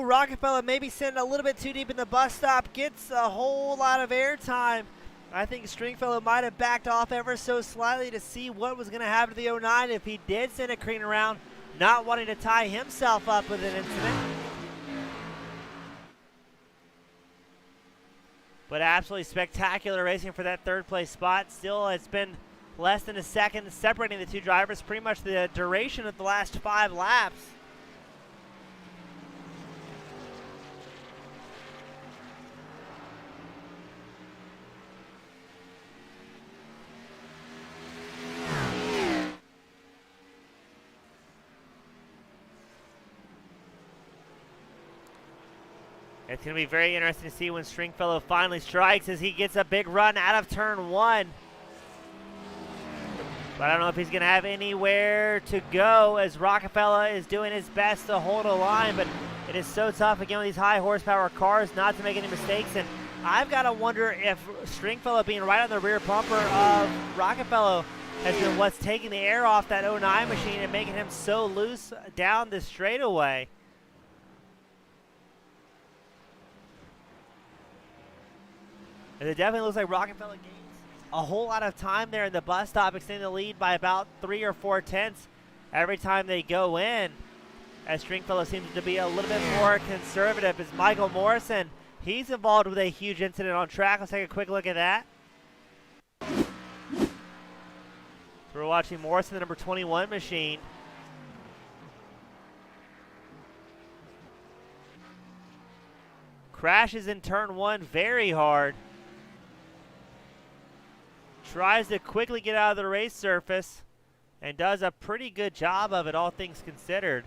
Rockefeller maybe sitting a little bit too deep in the bus stop, gets a whole lot of airtime. I think Stringfellow might have backed off ever so slightly to see what was going to happen to the 09 if he did send a crane around, not wanting to tie himself up with an incident. But absolutely spectacular racing for that third place spot. Still, it's been less than a second separating the two drivers, pretty much the duration of the last 5 laps. It's going to be very interesting to see when Stringfellow finally strikes as he gets a big run out of turn 1. But I don't know if he's going to have anywhere to go as Rockefeller is doing his best to hold a line, but it is so tough again with these high horsepower cars not to make any mistakes. And I've got to wonder if Stringfellow being right on the rear bumper of Rockefeller has been what's taking the air off that 09 machine and making him so loose down the straightaway. And it definitely looks like Rockefeller gains a whole lot of time there in the bus stop, extending the lead by about 3 or 4 tenths every time they go in. As Stringfellow seems to be a little bit more conservative as Michael Morrison, he's involved with a huge incident on track. Let's take a quick look at that. So we're watching Morrison, the number 21 machine. Crashes in turn 1 very hard. Tries to quickly get out of the race surface and does a pretty good job of it, all things considered.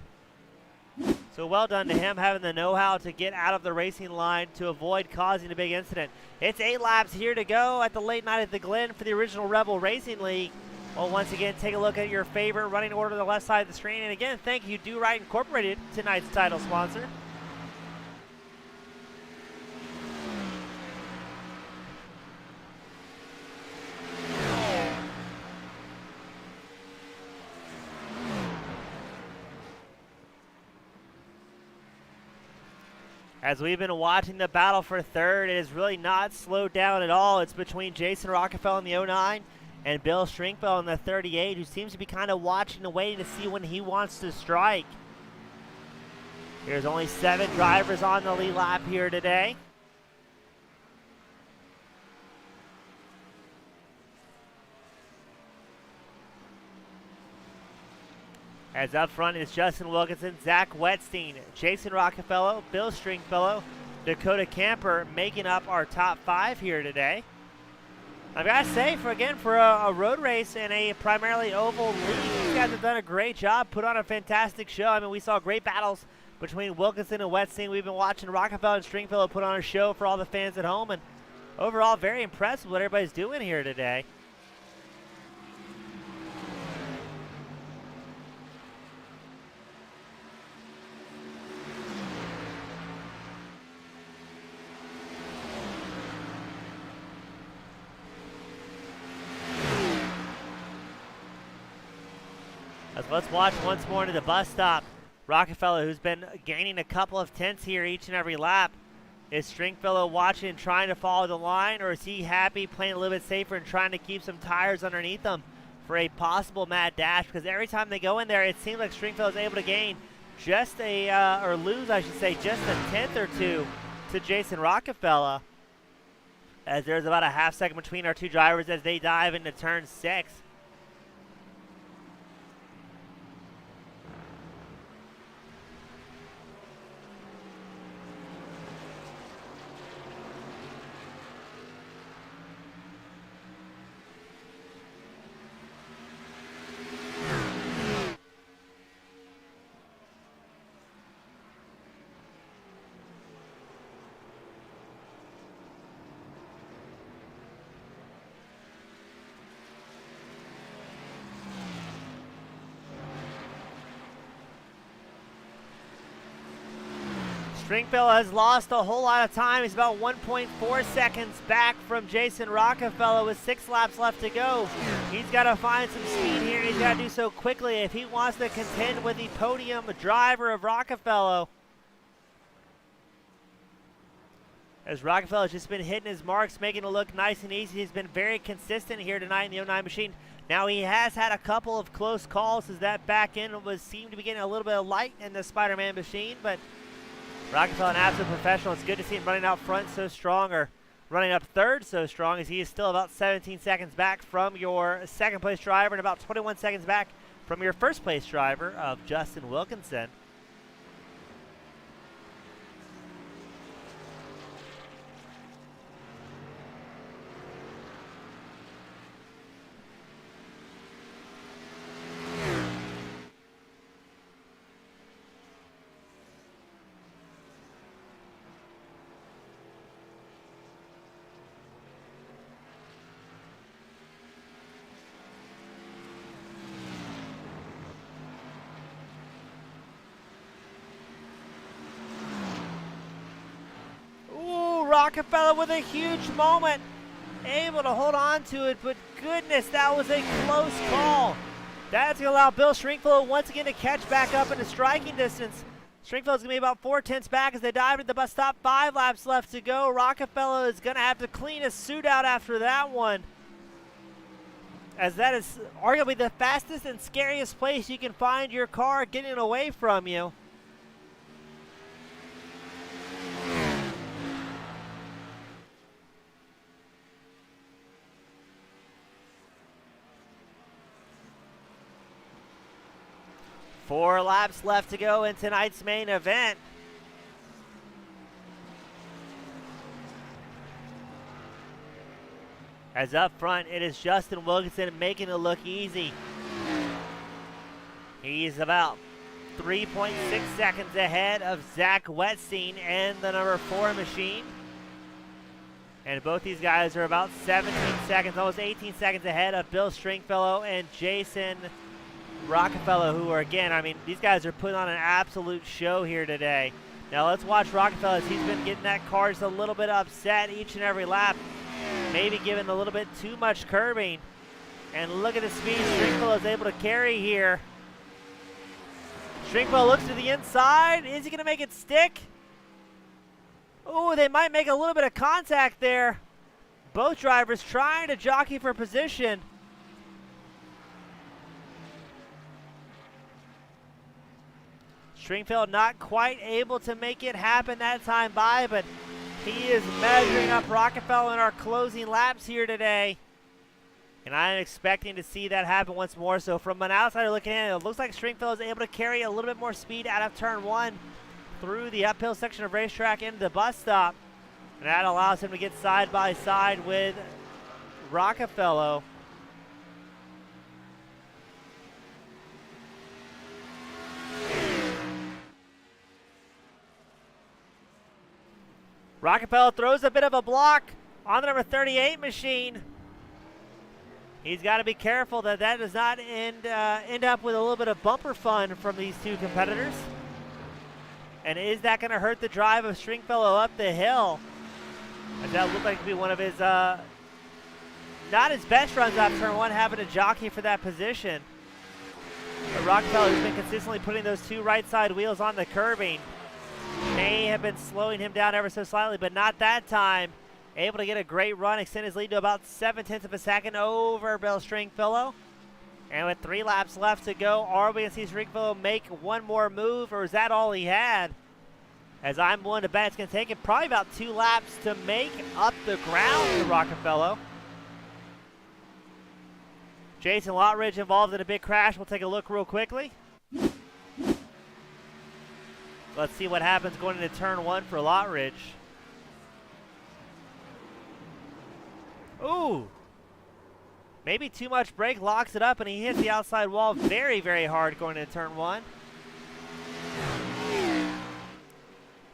So well done to him, having the know-how to get out of the racing line to avoid causing a big incident. It's 8 laps here to go at the late night at the Glen for the original Rebel Racing League. Well, once again, take a look at your favorite running order on the left side of the screen. And again, thank you, Do Right Incorporated, tonight's title sponsor. As we've been watching the battle for third, it has really not slowed down at all. It's between Jason Rockefeller in the 09 and Bill Stringfellow in the 38, who seems to be kind of watching and waiting to see when he wants to strike. There's only 7 drivers on the lead lap here today. As up front is Justin Wilkinson, Zach Wetstein, Jason Rockefeller, Bill Stringfellow, Dakota Camper making up our top 5 here today. I've got to say, for a road race and a primarily oval league, these guys have done a great job, put on a fantastic show. I mean, we saw great battles between Wilkinson and Wetstein. We've been watching Rockefeller and Stringfellow put on a show for all the fans at home, and overall, very impressed with what everybody's doing here today. Let's watch once more into the bus stop. Rockefeller, who's been gaining a couple of tenths here each and every lap. Is Stringfellow watching and trying to follow the line, or is he happy playing a little bit safer and trying to keep some tires underneath them for a possible mad dash? Because every time they go in there, it seems like Stringfellow is able to gain just or lose, I should say, just a tenth or two to Jason Rockefeller. As there's about a half second between our two drivers as they dive into turn 6. Stringfellow has lost a whole lot of time. He's about 1.4 seconds back from Jason Rockefeller with 6 laps left to go. He's got to find some speed here. He's got to do so quickly if he wants to contend with the podium driver of Rockefeller. As Rockefeller's just been hitting his marks, making it look nice and easy. He's been very consistent here tonight in the 09 machine. Now he has had a couple of close calls as that back end seemed to be getting a little bit of light in the Spider-Man machine, but Rockefeller, an absolute professional. It's good to see him running out front so strong, or running up third so strong, as he is still about 17 seconds back from your second place driver and about 21 seconds back from your first place driver of Justin Wilkinson. Rockefeller with a huge moment, able to hold on to it, but goodness, that was a close call. That's going to allow Bill Stringfellow once again to catch back up into striking distance. Stringfellow's going to be about 4 tenths back as they dive into the bus stop. 5 laps left to go. Rockefeller is going to have to clean his suit out after that one, as that is arguably the fastest and scariest place you can find your car getting away from you. Four laps left to go in tonight's main event. As up front, it is Justin Wilkinson making it look easy. He's about 3.6 seconds ahead of Zach Wetstein and the number 4 machine. And both these guys are about 17 seconds, almost 18 seconds ahead of Bill Stringfellow and Jason Rockefeller, who are, again, I mean, these guys are putting on an absolute show here today. Now let's watch Rockefeller as he's been getting that car just a little bit upset each and every lap. Maybe giving a little bit too much curbing. And look at the speed Stringfellow is able to carry here. Stringfellow looks to the inside. Is he going to make it stick? Oh, they might make a little bit of contact there. Both drivers trying to jockey for position. Stringfellow not quite able to make it happen that time by, but he is measuring up Rockefeller in our closing laps here today. And I'm expecting to see that happen once more. So from an outsider looking in, it looks like Stringfellow is able to carry a little bit more speed out of turn 1 through the uphill section of racetrack into the bus stop. And that allows him to get side by side with Rockefeller. Rockefeller throws a bit of a block on the number 38 machine. He's got to be careful that that does not end up with a little bit of bumper fun from these two competitors. And is that going to hurt the drive of Stringfellow up the hill? As that looked like to be one of his, not his best runs out of turn 1, having to jockey for that position. But Rockefeller has been consistently putting those two right side wheels on the curbing. May have been slowing him down ever so slightly, but not that time. Able to get a great run, extend his lead to about 0.7 of a second over Bill Stringfellow. And with 3 laps left to go, are we going to see Stringfellow make one more move, or is that all he had? As I'm willing to bet it's going to take him probably about 2 laps to make up the ground to Rockefeller. Jason Lottridge involved in a big crash. We'll take a look real quickly. Let's see what happens going into turn 1 for Lottridge. Ooh. Maybe too much brake, locks it up, and he hits the outside wall very, very hard going into turn 1.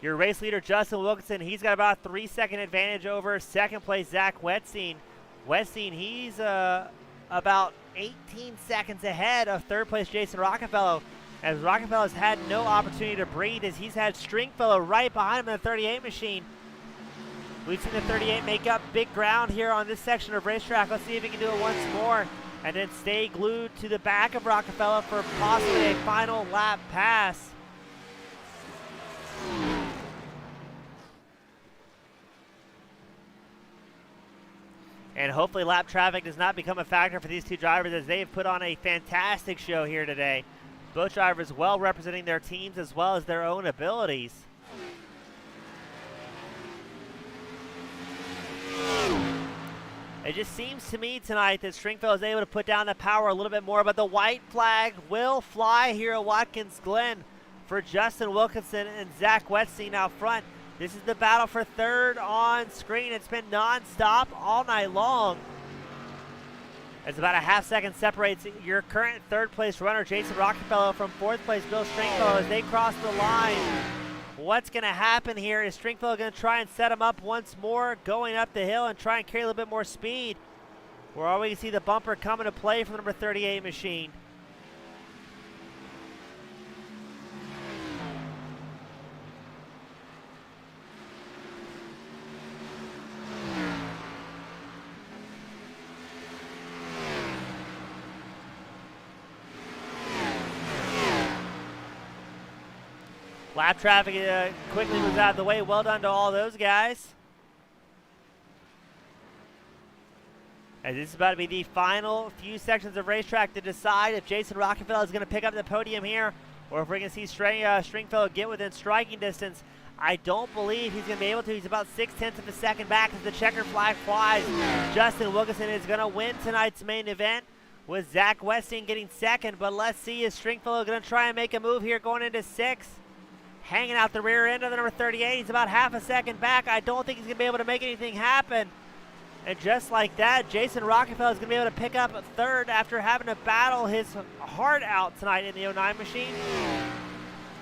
Your race leader, Justin Wilkinson, he's got about a 3-second advantage over second place Zach Wetzstein. Wetzstein, he's about 18 seconds ahead of third place Jason Rockefeller, as Rockefeller's had no opportunity to breathe as he's had Stringfellow right behind him in the 38 machine. We've seen the 38 make up big ground here on this section of racetrack. Let's see if he can do it once more and then stay glued to the back of Rockefeller for possibly a final lap pass. And hopefully lap traffic does not become a factor for these two drivers, as they've put on a fantastic show here today. Both drivers well representing their teams as well as their own abilities. It just seems to me tonight that Stringfellow is able to put down the power a little bit more, but the white flag will fly here at Watkins Glen for Justin Wilkinson and Zach Wetzstein out front. This is the battle for third on screen. It's been non-stop all night long. As about a half second separates your current third place runner, Jason Rockefeller, from fourth place Bill Stringfellow as they cross the line. What's going to happen here? Is Stringfellow going to try and set him up once more, going up the hill and try and carry a little bit more speed? Or are we going to see the bumper come into play from the number 38 machine? Lap traffic quickly moves out of the way. Well done to all those guys. As this is about to be the final few sections of racetrack to decide if Jason Rockefeller is going to pick up the podium here, or if we're going to see Stringfellow get within striking distance. I don't believe he's going to be able to. He's about 0.6 of a second back as the checkered flag flies. Justin Wilkinson is going to win tonight's main event, with Zach Wetzstein getting second. But let's see, is Stringfellow going to try and make a move here going into 6th? Hanging out the rear end of the number 38. He's about half a second back. I don't think he's going to be able to make anything happen. And just like that, Jason Rockefeller is going to be able to pick up third after having to battle his heart out tonight in the 09 machine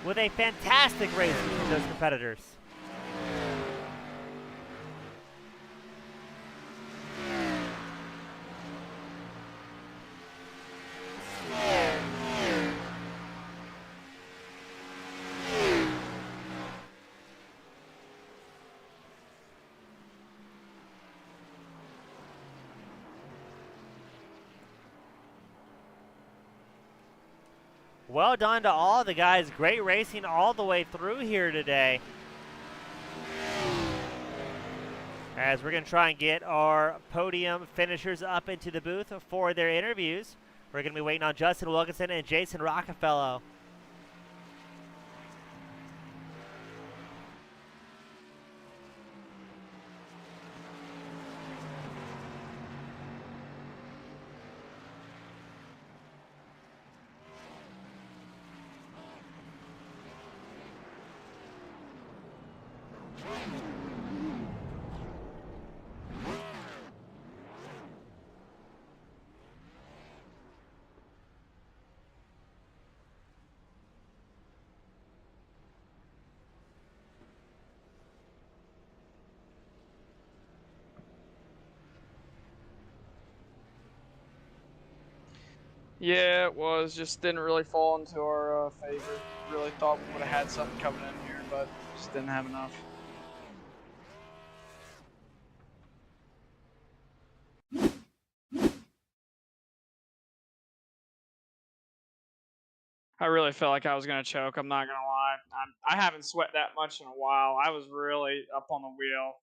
with a fantastic race between those competitors. Well done to all the guys. Great racing all the way through here today. As we're going to try and get our podium finishers up into the booth for their interviews. We're going to be waiting on Justin Wilkinson and Jason Rockefeller. Yeah, it was. Just didn't really fall into our favor. Really thought we would have had something coming in here, but just didn't have enough. I really felt like I was gonna choke. I'm not gonna lie. I haven't sweat that much in a while. I was really up on the wheel.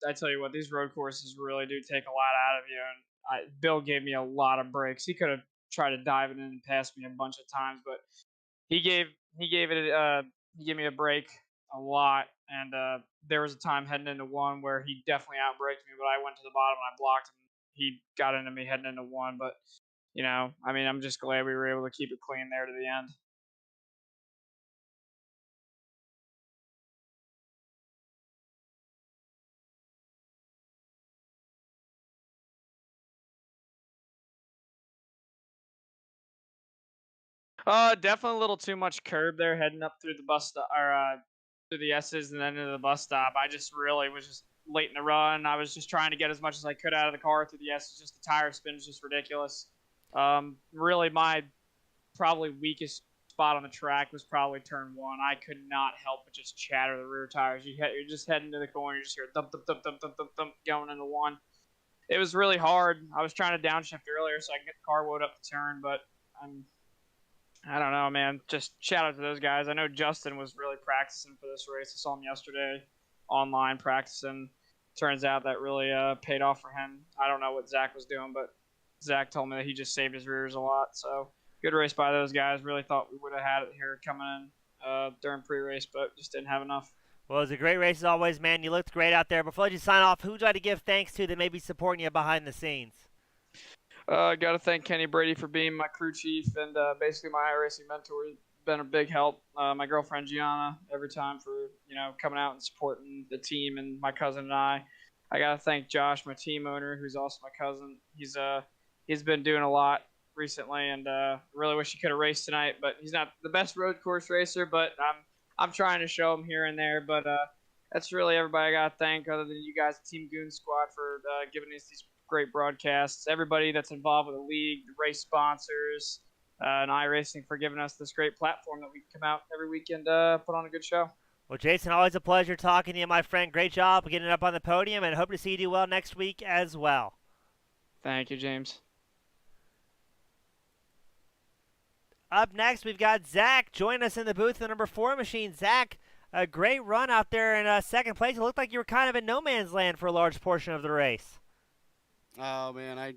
I tell you what, these road courses really do take a lot out of you. And Bill gave me a lot of breaks. He could have tried to dive it in and pass me a bunch of times, but he gave he gave it he gave me a break a lot. And there was a time heading into one where he definitely outbraked me, but I went to the bottom and I blocked him. He got into me heading into one, but I mean, I'm just glad we were able to keep it clean there to the end. Definitely a little too much curb there heading up through the bus stop or through the S's and then into the bus stop. I just really was just late in the run. I was just trying to get as much as I could out of the car through the S's. Just the tire spin is just ridiculous. Really, my probably weakest spot on the track was probably turn one. I could not help but just chatter the rear tires. You're just heading to the corner, you just hear thump thump thump thump thump thump thump going into one. It was really hard. I was trying to downshift earlier so I could get the car woed up the turn, but I'm I don't know, man. Just shout out to those guys. I know Justin was really practicing for this race. I saw him yesterday online practicing. Turns out that really paid off for him. I don't know what Zach was doing, but Zach told me that he just saved his rears a lot. So good race by those guys. Really thought we would have had it here coming in during pre-race, but just didn't have enough. Well, it was a great race as always, man. You looked great out there. Before I let you sign off, who would you like to give thanks to that may be supporting you behind the scenes? Got to thank Kenny Brady for being my crew chief and basically my iRacing mentor. He's been a big help. My girlfriend Gianna every time for coming out and supporting the team, and my cousin and I. I got to thank Josh, my team owner, who's also my cousin. He's been doing a lot recently, and really wish he could have raced tonight. But he's not the best road course racer, but I'm trying to show him here and there. But that's really everybody I got to thank, other than you guys, Team Goon Squad, for giving us these great broadcasts. Everybody that's involved with the league, the race sponsors, and iRacing for giving us this great platform that we can come out every weekend, put on a good show. Well, Jason, always a pleasure talking to you, my friend. Great job getting up on the podium, and hope to see you do well next week as well. Thank you, James. Up next, we've got Zach joining us in the booth, the number 4 machine. Zach, a great run out there in second place. It looked like you were kind of in no man's land for a large portion of the race. Oh man, I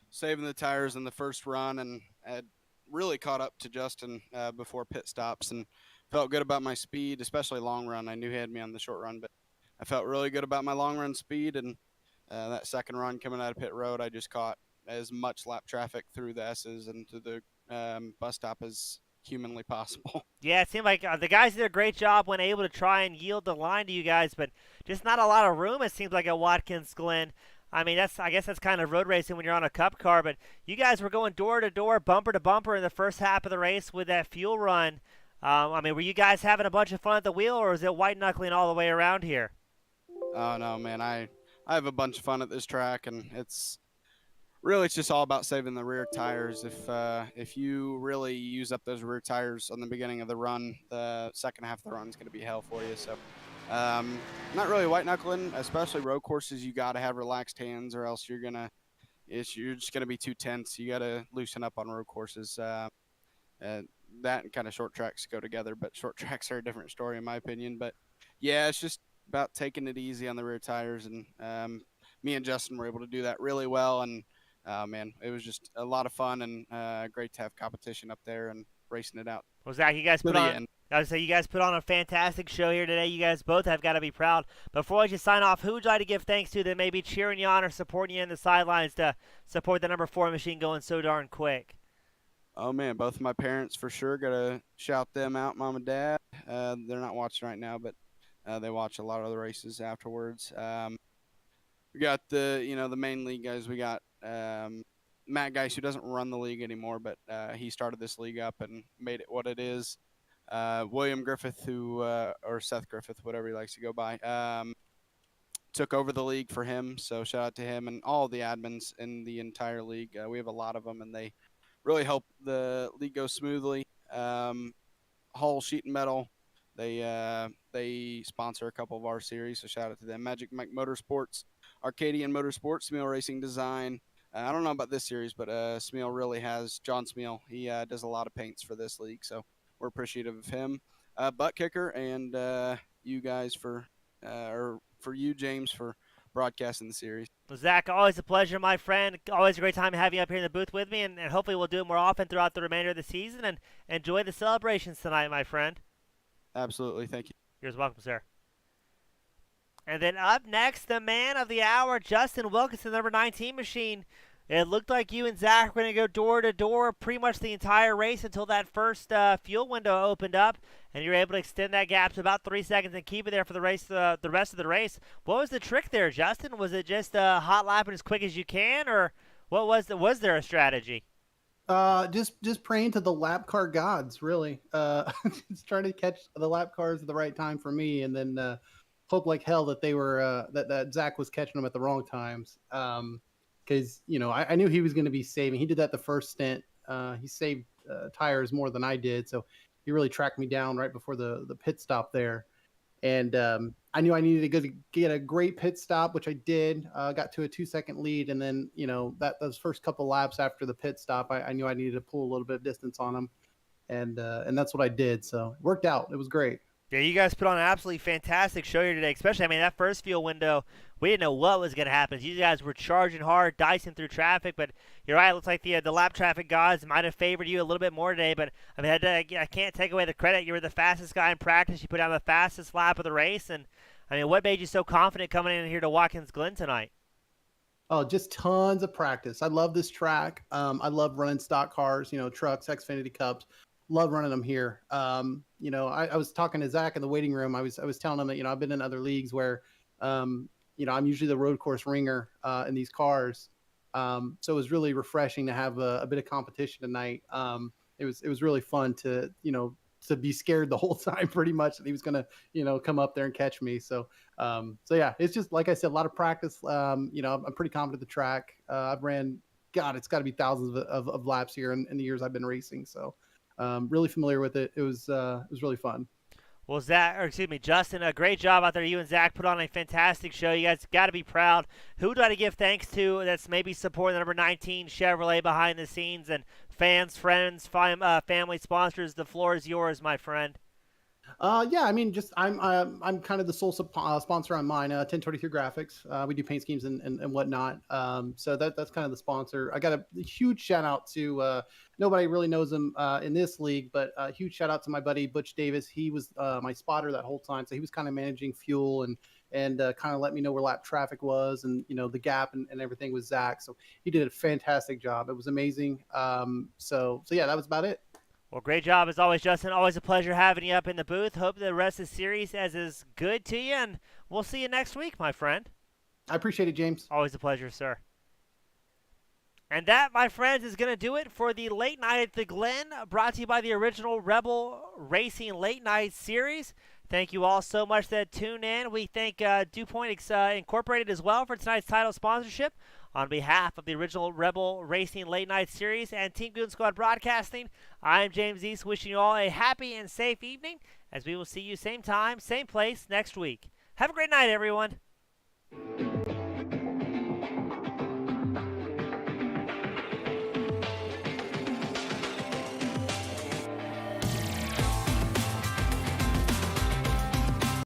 saving the tires in the first run and had really caught up to Justin before pit stops and felt good about my speed, especially long run. I knew he had me on the short run, but I felt really good about my long run speed. And that second run coming out of pit road, I just caught as much lap traffic through the S's and to the bus stop as humanly possible. Yeah, it seemed like the guys did a great job when able to try and yield the line to you guys, but just not a lot of room, it seems like, at Watkins Glen. I mean, I guess that's kind of road racing when you're on a cup car, but you guys were going door to door, bumper to bumper in the first half of the race with that fuel run. I mean, were you guys having a bunch of fun at the wheel, or is it white knuckling all the way around here? Oh no, man, I have a bunch of fun at this track, and it's just all about saving the rear tires. If you really use up those rear tires on the beginning of the run, the second half of the run is going to be hell for you. So not really white knuckling, especially road courses. You got to have relaxed hands, or else you're just gonna be too tense. You got to loosen up on road courses. That and kind of short tracks go together, but short tracks are a different story in my opinion. But yeah, it's just about taking it easy on the rear tires, and me and Justin were able to do that really well. And man, it was just a lot of fun and great to have competition up there and racing it out. Well, Zach, you guys put on. I would say you guys put on a fantastic show here today. You guys both have got to be proud. Before I just sign off, who would you like to give thanks to that may be cheering you on or supporting you in the sidelines to support the number 4 machine going so darn quick? Oh man, both of my parents for sure. Gotta shout them out, mom and dad. They're not watching right now, but they watch a lot of the races afterwards. We got the main league guys. We got Matt Geis, who doesn't run the league anymore, but he started this league up and made it what it is. William Griffith, or Seth Griffith, whatever he likes to go by, took over the league for him. So shout out to him and all the admins in the entire league. We have a lot of them, and they really help the league go smoothly. Hull Sheet and Metal, they sponsor a couple of our series, so shout out to them. Magic Mike Motorsports, Arcadian Motorsports, Smeal Racing Design. I don't know about this series, but Smeal really has John Smeal. He does a lot of paints for this league, so we're appreciative of him. Butt Kicker, and you guys or for you, James, for broadcasting the series. Well, Zach, always a pleasure, my friend. Always a great time having you up here in the booth with me, and hopefully we'll do it more often throughout the remainder of the season, and enjoy the celebrations tonight, my friend. Absolutely. Thank you. You're welcome, sir. And then up next, the man of the hour, Justin Wilkinson, number 19 machine. It looked like you and Zach were going to go door to door pretty much the entire race until that first fuel window opened up, and you were able to extend that gap to about 3 seconds and keep it there for the race, the rest of the race. What was the trick there, Justin? Was it just hot lapping as quick as you can, or what was there a strategy? Just praying to the lap car gods, really. Just trying to catch the lap cars at the right time for me, and then hope like hell that they were that Zach was catching them at the wrong times. Because I knew he was going to be saving. He did that the first stint. He saved tires more than I did, so he really tracked me down right before the pit stop there. And I knew I needed to get a great pit stop, which I did. Got to a 2-second lead, and then those first couple laps after the pit stop, I knew I needed to pull a little bit of distance on him, and that's what I did. So it worked out. It was great. Yeah, you guys put on an absolutely fantastic show here today, especially, that first fuel window, we didn't know what was going to happen. You guys were charging hard, dicing through traffic, but you're right, it looks like the lap traffic gods might have favored you a little bit more today, but I can't take away the credit. You were the fastest guy in practice. You put down the fastest lap of the race, and, what made you so confident coming in here to Watkins Glen tonight? Oh, just tons of practice. I love this track. I love running stock cars, trucks, Xfinity Cups. Love running them here. I was talking to Zach in the waiting room. I was telling him that, I've been in other leagues where, I'm usually the road course ringer in these cars. So it was really refreshing to have a bit of competition tonight. It was really fun to be scared the whole time pretty much that he was going to, come up there and catch me. So yeah, it's just, like I said, a lot of practice. I'm pretty confident the track. I've ran, it's got to be thousands of laps here in the years I've been racing. So really familiar with it. It was really fun. Well, Justin, a great job out there. You and Zach put on a fantastic show. You guys got to be proud. Who do I give thanks to that's maybe supporting the number 19 Chevrolet behind the scenes, and fans, friends, family, sponsors? The floor is yours, my friend. I'm kind of the sole sponsor on mine, 1023 Graphics. We do paint schemes and whatnot. So that's kind of the sponsor. I got a huge shout out to nobody really knows him in this league, but a huge shout out to my buddy Butch Davis. He was my spotter that whole time, so he was kind of managing fuel and kind of let me know where lap traffic was and the gap and everything with Zach. So he did a fantastic job. It was amazing. So yeah, that was about it. Well, great job as always, Justin. Always a pleasure having you up in the booth. Hope the rest of the series is good to you, and we'll see you next week, my friend. I appreciate it, James. Always a pleasure, sir. And that, my friends, is going to do it for the Late Night at the Glen, brought to you by the original Rebel Racing Late Night Series. Thank you all so much that tuned in. We thank DuPont Incorporated as well for tonight's title sponsorship. On behalf of the original Rebel Racing Late Night Series and Team Goon Squad Broadcasting, I'm James East, wishing you all a happy and safe evening, as we will see you same time, same place next week. Have a great night, everyone.